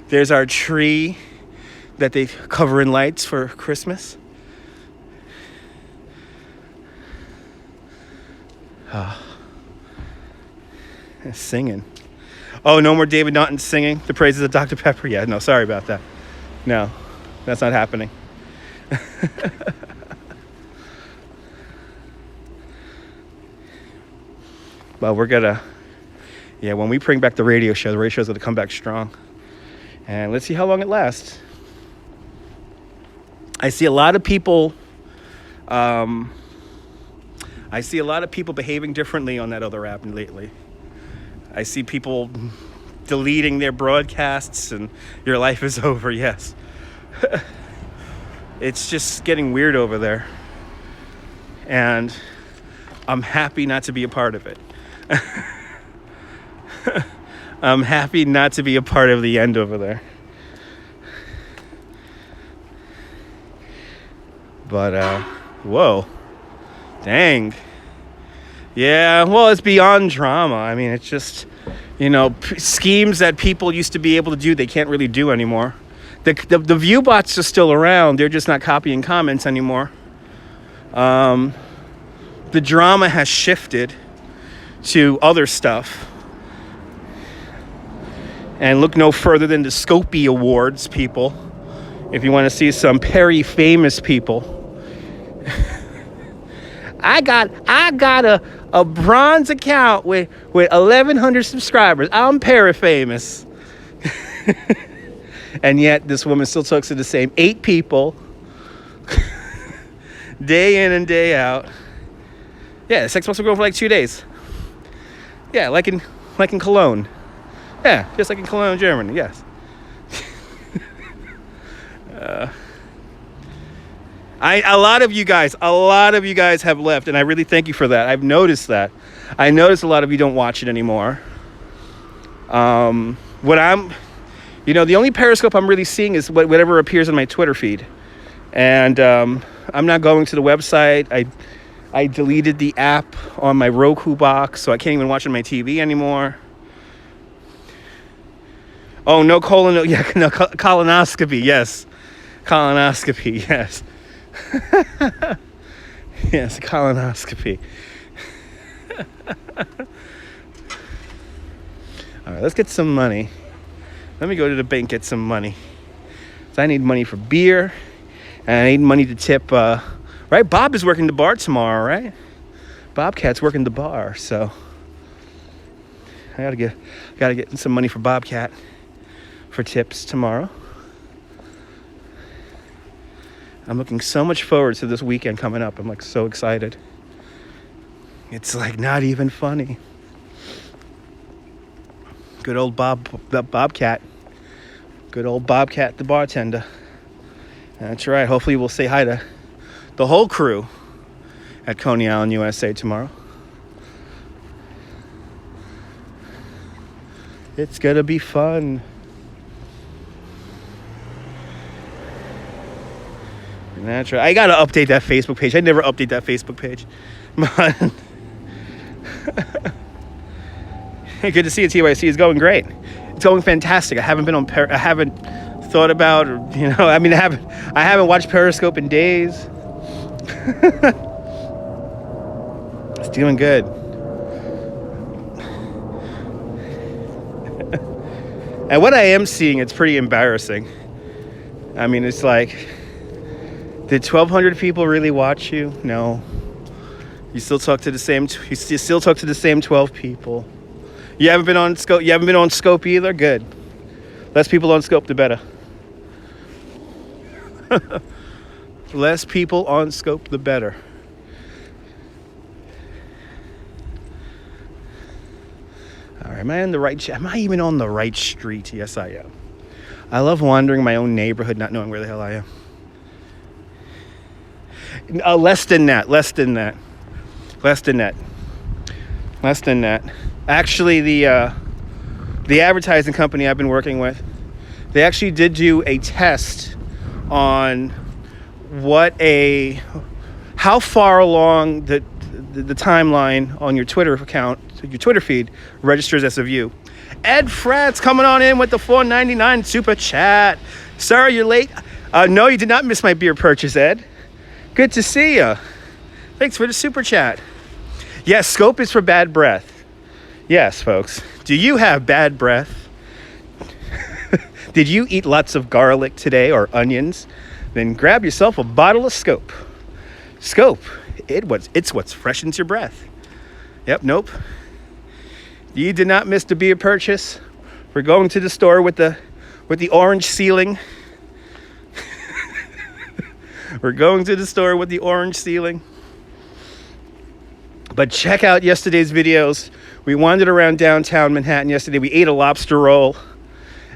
There's our tree that they cover in lights for Christmas. Singing. Oh, no more David Naughton singing the praises of Dr. Pepper. Yeah, no, sorry about that. No, that's not happening. But we're gonna, when we bring back the radio show's gonna come back strong. And let's see how long it lasts. I see a lot of people behaving differently on that other app lately. I see people deleting their broadcasts and your life is over, yes. It's just getting weird over there. And I'm happy not to be a part of it. I'm happy not to be a part of the end over there. But whoa, dang. Yeah, well, it's beyond drama. I mean, it's just, schemes that people used to be able to do, they can't really do anymore. The view bots are still around. They're just not copying comments anymore. The drama has shifted to other stuff. And look no further than the Scopie Awards, people. If you want to see some Perry famous people. I got a bronze account with 1,100 subscribers. I'm Perry famous. And yet this woman still talks to the same 8 people day in and day out. Yeah, the sex must go for like 2 days. Yeah, like in Cologne. Yeah, just like in Cologne, Germany. Yes. A lot of you guys have left, and I really thank you for that. I've noticed that. I noticed a lot of you don't watch it anymore. The only Periscope I'm really seeing is whatever appears in my Twitter feed. And I'm not going to the website. I deleted the app on my Roku box, so I can't even watch it on my TV anymore. Oh, colonoscopy, yes. Colonoscopy, yes. Yes, colonoscopy. All right, let's get some money. Let me go to the bank, get some money. So I need money for beer, and I need money to tip. Right, Bob is working the bar tomorrow, right? Bobcat's working the bar, so I gotta get some money for Bobcat for tips tomorrow. I'm looking so much forward to this weekend coming up. I'm like so excited. It's like not even funny. Good old Bobcat. Good old Bobcat the bartender. That's right. Hopefully we'll say hi to the whole crew at Coney Island, USA tomorrow. It's gonna be fun. That's right. I gotta update that Facebook page. I never update that Facebook page. Good to see you, TYC. It's going great. It's going fantastic. I haven't thought about, I haven't watched Periscope in days. It's doing good. And what I am seeing, it's pretty embarrassing. I mean, it's like, did 1,200 people really watch you? No. You still talk to the same 12 people. You haven't been on Scope. You haven't been on Scope either. Good. Less people on Scope, the better. Less people on Scope, the better. All right, am I even on the right street? Yes, I am. I love wandering my own neighborhood, not knowing where the hell I am. Less than that. Actually, the advertising company I've been working with, they actually did do a test on how far along the timeline on your Twitter account, your Twitter feed, registers as a view. Ed Fratz coming on in with the $4.99 super chat. Sorry you're late. No, you did not miss my beer purchase, Ed. Good to see you. Thanks for the super chat. Yes, Scope is for bad breath. Yes, folks. Do you have bad breath? Did you eat lots of garlic today or onions? Then grab yourself a bottle of Scope. Scope, it's what freshens your breath. Yep, nope. You did not miss the beer purchase. We're going to the store with the orange ceiling. We're going to the store with the orange ceiling. But check out yesterday's videos. We wandered around downtown Manhattan yesterday. We ate a lobster roll.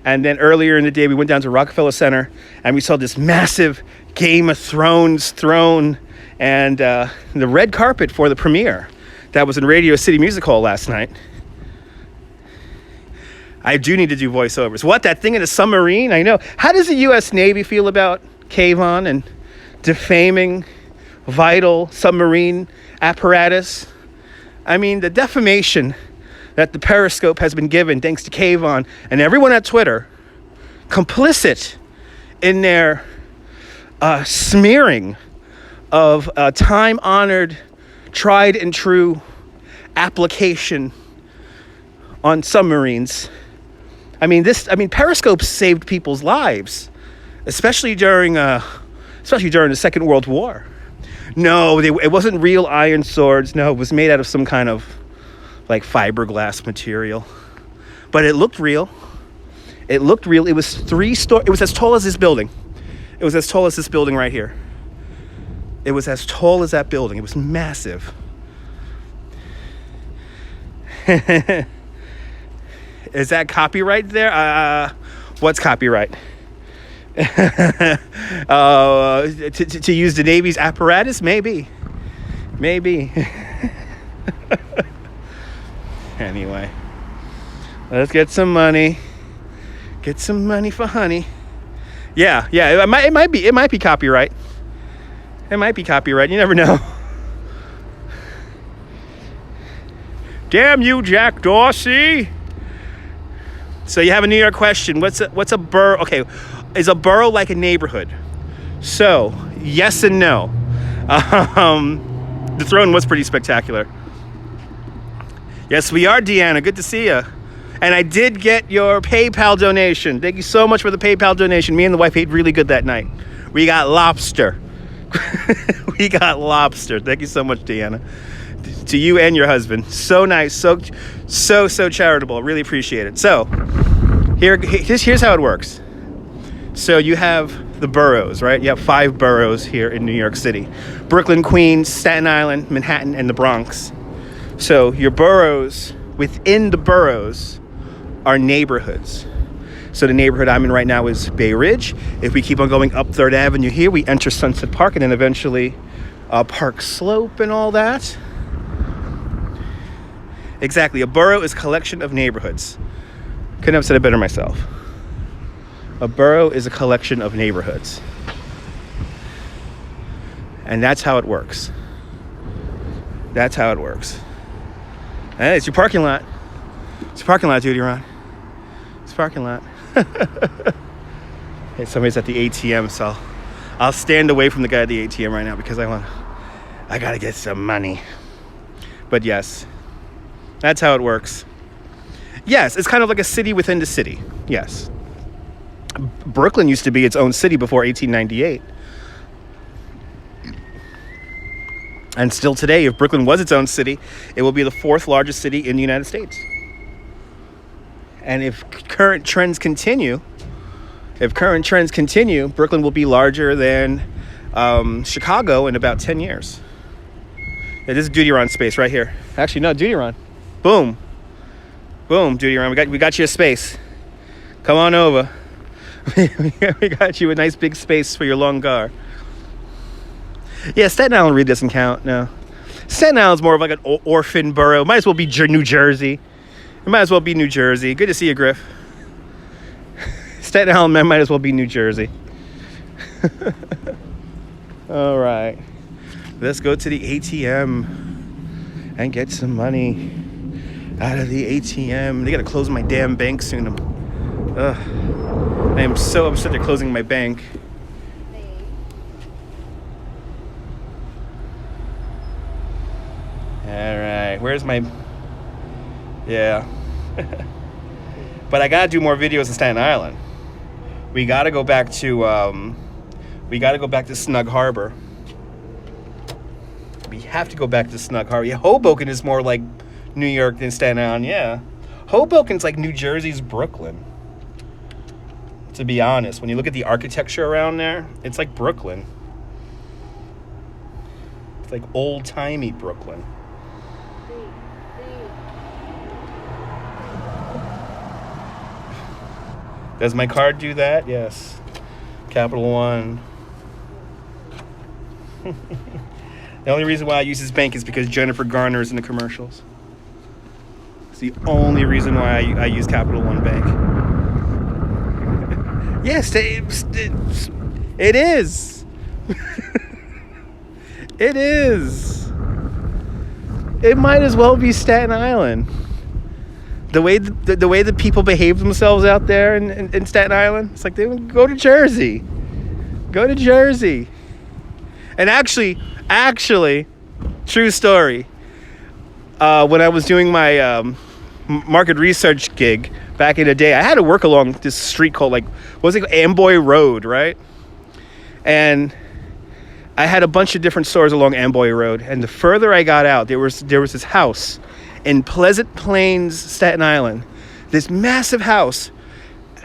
And then earlier in the day, we went down to Rockefeller Center and we saw this massive Game of Thrones throne and the red carpet for the premiere that was in Radio City Music Hall last night. I do need to do voiceovers. What, that thing in a submarine? I know. How does the U.S. Navy feel about Kayvon and defaming vital submarine apparatus. I mean, the defamation that the Periscope has been given thanks to Kayvon and everyone at Twitter, complicit in their smearing of a time-honored, tried and true application on submarines. I mean, Periscope saved people's lives, especially during the Second World War. No, it wasn't real iron swords. No, it was made out of some kind of like fiberglass material, but it looked real. It looked real. It was It was as tall as this building. It was as tall as this building right here. It was as tall as that building. It was massive. Is that copyright there? What's copyright? To use the Navy's apparatus? Maybe. Anyway, let's get some money. Get some money for honey. Yeah. It might be copyright. It might be copyright. You never know. Damn you, Jack Dorsey. So you have a New York question. What's a borough? Okay, is a borough like a neighborhood? So yes and no. The throne was pretty spectacular. Yes, we are, Deanna. Good to see you. And I did get your PayPal donation. Thank you so much for the PayPal donation. Me and the wife ate really good that night. We got lobster. We got lobster. Thank you so much, Deanna. To you and your husband. So nice. So charitable. Really appreciate it. So here's how it works. So you have the boroughs, right? You have 5 boroughs here in New York City: Brooklyn, Queens, Staten Island, Manhattan, and the Bronx. So your boroughs, within the boroughs, are neighborhoods. So the neighborhood I'm in right now is Bay Ridge. If we keep on going up 3rd Avenue here, we enter Sunset Park and then eventually Park Slope and all that. Exactly. A borough is a collection of neighborhoods. Couldn't have said it better myself. A borough is a collection of neighborhoods. And that's how it works. That's how it works. Hey, it's your parking lot. It's your parking lot, Duty Ron. It's parking lot. Hey, somebody's at the ATM, so I'll stand away from the guy at the ATM right now because I gotta get some money. But yes, that's how it works. Yes, it's kind of like a city within the city. Yes. Brooklyn used to be its own city before 1898. And still today, if Brooklyn was its own city, it will be the 4th largest city in the United States. And if current trends continue, Brooklyn will be larger than Chicago in about 10 years. Yeah, this is Duty Ron space right here. Actually, no, Duty Ron. Boom, Duty Ron. We got you a space. Come on over. We got you a nice big space for your long car. Yeah, Staten Island really doesn't count. No, Staten Island's more of like an orphan borough. Might as well be New Jersey. It might as well be New Jersey. Good to see you, Griff. Staten Island might as well be New Jersey. All right, let's go to the ATM and get some money out of the ATM. They gotta close my damn bank soon. I am so upset they're closing my bank. All right, where's my... Yeah. But I gotta do more videos in Staten Island. We gotta go back to Snug Harbor. We have to go back to Snug Harbor. Yeah, Hoboken is more like New York than Staten Island. Yeah, Hoboken's like New Jersey's Brooklyn. To be honest, when you look at the architecture around there, it's like Brooklyn. It's like old-timey Brooklyn. Does my card do that? Yes. Capital One. The only reason why I use this bank is because Jennifer Garner is in the commercials. It's the only reason why I use Capital One Bank. Yes, it is. It is. It might as well be Staten Island. The way the people behave themselves out there in Staten Island, it's like they would go to Jersey. Go to Jersey. And actually, true story. When I was doing my market research gig back in the day, I had to work along this street called Amboy Road, right? And I had a bunch of different stores along Amboy Road, and the further I got out, there was this house in Pleasant Plains, Staten Island. This massive house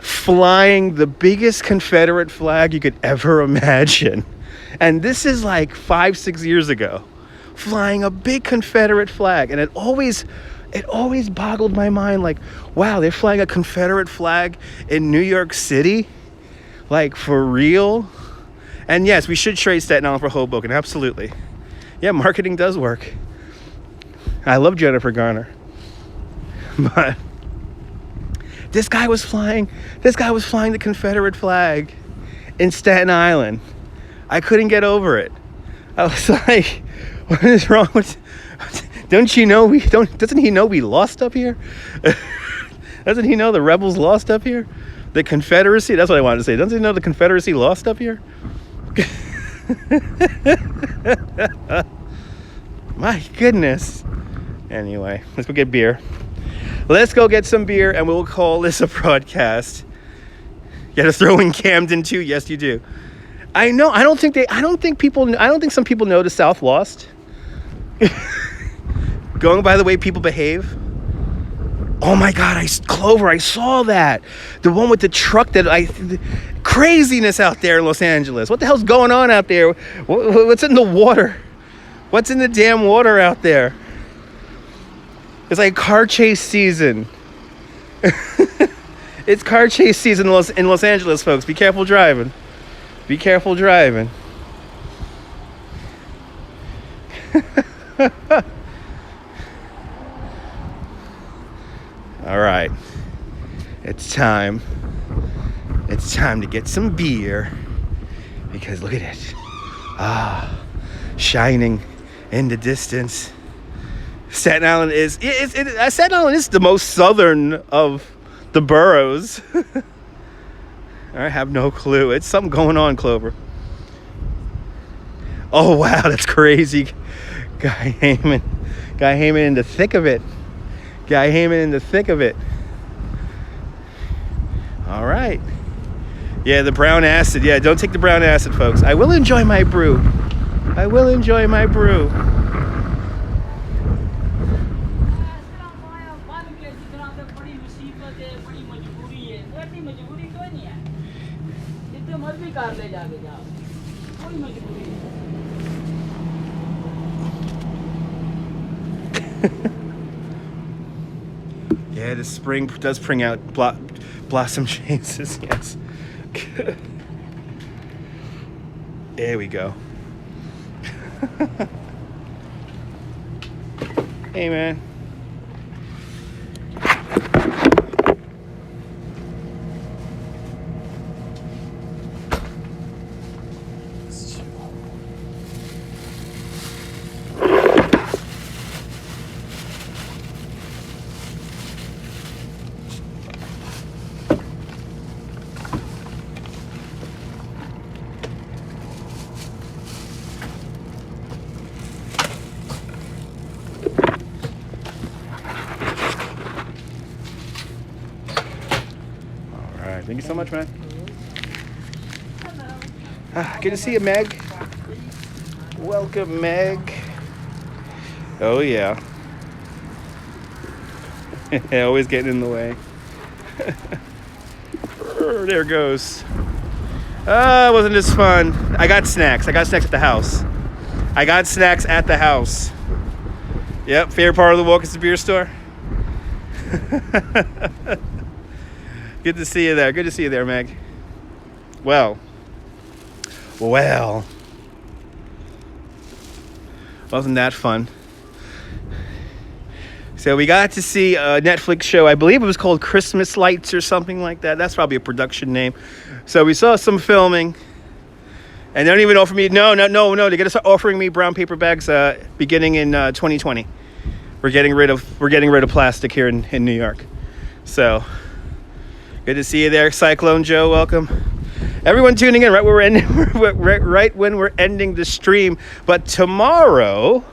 flying the biggest Confederate flag you could ever imagine. And this is like 5-6 years ago, flying a big Confederate flag. And it always boggled my mind, like, wow, they're flying a Confederate flag in New York City? Like, for real? And yes, we should trade Staten Island for Hoboken, absolutely. Yeah, marketing does work. I love Jennifer Garner. But this guy was flying the Confederate flag in Staten Island. I couldn't get over it. I was like, what is wrong with... Doesn't he know we lost up here? Doesn't he know the rebels lost up here? The Confederacy, that's what I wanted to say. Doesn't he know the Confederacy lost up here? My goodness. Anyway, let's go get beer. Let's go get some beer, and we'll call this a broadcast. You gotta throw in Camden too. Yes, you do. I know. I don't think some people know the South lost. Going by the way people behave. Oh my God, Clover, I saw that. The one with the truck craziness out there in Los Angeles. What the hell's going on out there? What's in the water? What's in the damn water out there? It's like car chase season. It's car chase season in Los Angeles, folks. Be careful driving. Be careful driving. All right. It's time. It's time to get some beer. Because look at it. Shining in the distance. Staten Island is the most southern of the boroughs. I have no clue. It's something going on, Clover. Oh wow, that's crazy. Guy Heyman in the thick of it. All right. Yeah, the brown acid. Yeah, don't take the brown acid, folks. I will enjoy my brew. Yeah, the spring does bring out blossom chances, yes. There we go. Hey, man. Thank you so much, man. Good to see you, Meg. Welcome, Meg. Oh, yeah. Always getting in the way. There it goes. Wasn't this fun? I got snacks at the house. Yep, favorite part of the walk is the beer store. Good to see you there, Meg. Well. Wasn't that fun? So we got to see a Netflix show. I believe it was called Christmas Lights or something like that. That's probably a production name. So we saw some filming. And they don't even offer me. No. They're gonna start offering me brown paper bags beginning in 2020. We're getting rid of plastic here in New York. So good to see you there, Cyclone Joe. Welcome. Everyone tuning in right where we're ending, right when we're ending the stream. But tomorrow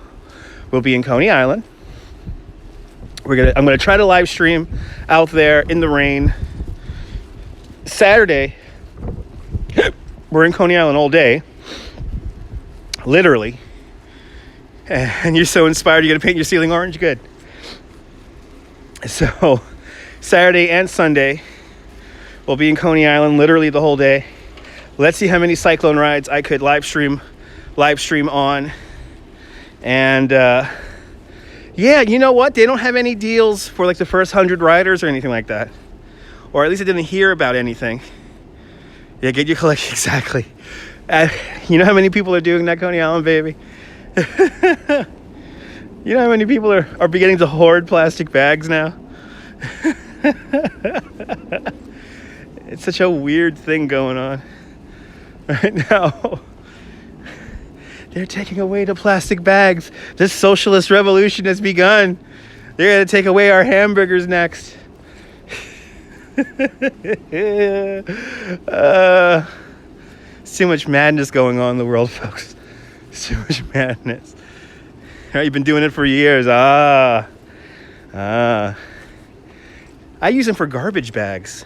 we'll be in Coney Island. I'm gonna try to live stream out there in the rain. Saturday, we're in Coney Island all day, literally. And you're so inspired, you're gonna paint your ceiling orange? Good. So Saturday and Sunday, we'll be in Coney Island literally the whole day. Let's see how many cyclone rides I could live stream on. And yeah, you know what? They don't have any deals for like the first 100 riders or anything like that. Or at least I didn't hear about anything. Yeah, get your collection, exactly. You know how many people are doing that, Coney Island, baby? You know how many people are beginning to hoard plastic bags now? It's such a weird thing going on right now. They're taking away the plastic bags. This socialist revolution has begun. They're going to take away our hamburgers next. Too much madness going on in the world, folks. Too much madness. You've been doing it for years. I use them for garbage bags.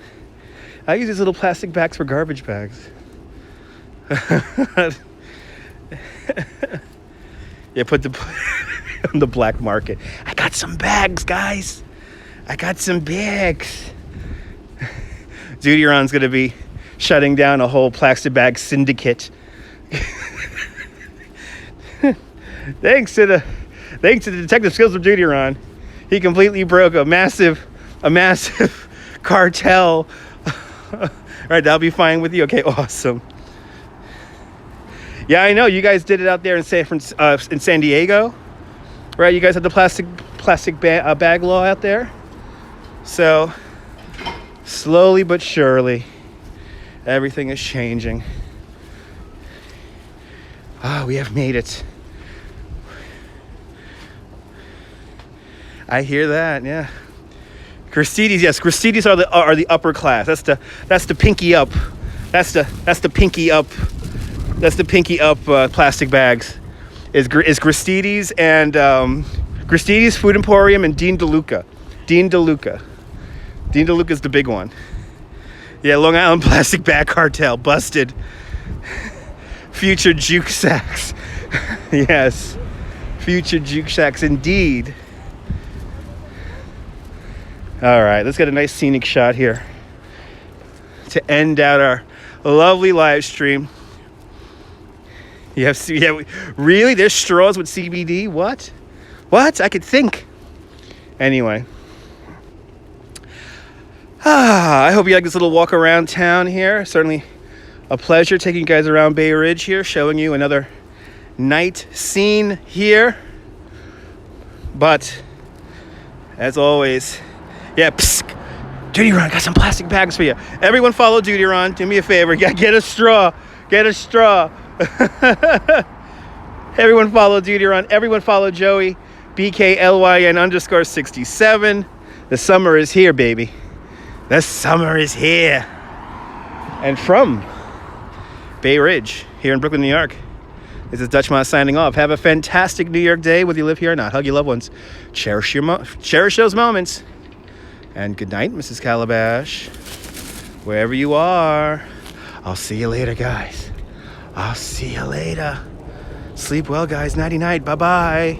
I use these little plastic bags for garbage bags. Yeah, put on the black market. I got some bags, guys. I got some bags. Dutyron's going to be shutting down a whole plastic bag syndicate. Thanks to the detective skills of Dutyron, he completely broke a massive cartel. All right, that'll be fine with you. Okay, awesome. Yeah, I know you guys did it out there in San Diego, right? You guys had the plastic bag law out there. So slowly but surely, everything is changing. We have made it. I hear that. Yeah. Gristedes, yes, Gristedes are the upper class. That's the pinky up. That's the pinky up. That's the pinky up plastic bags. Is Gristedes and Gristedes, Food Emporium, and Dean DeLuca. Dean DeLuca is the big one. Yeah, Long Island plastic bag cartel busted. Future juke sacks. Yes, future juke sacks indeed. All right, let's get a nice scenic shot here to end out our lovely live stream. Yeah, really? There's straws with CBD? What? I could think. Anyway. I hope you like this little walk around town here. Certainly a pleasure taking you guys around Bay Ridge here, showing you another night scene here. But, as always, yeah, Dutyron, got some plastic bags for you. Everyone follow Dutyron. Do me a favor. Get a straw. Everyone follow Dutyron. Everyone follow Joey. BKLYN_67. The summer is here, baby. The summer is here. And from Bay Ridge, here in Brooklyn, New York, this is Dutch Moss signing off. Have a fantastic New York day, whether you live here or not. Hug your loved ones. Cherish those moments. And good night, Mrs. Calabash. Wherever you are. I'll see you later, guys. I'll see you later. Sleep well, guys. Nighty-night. Bye-bye.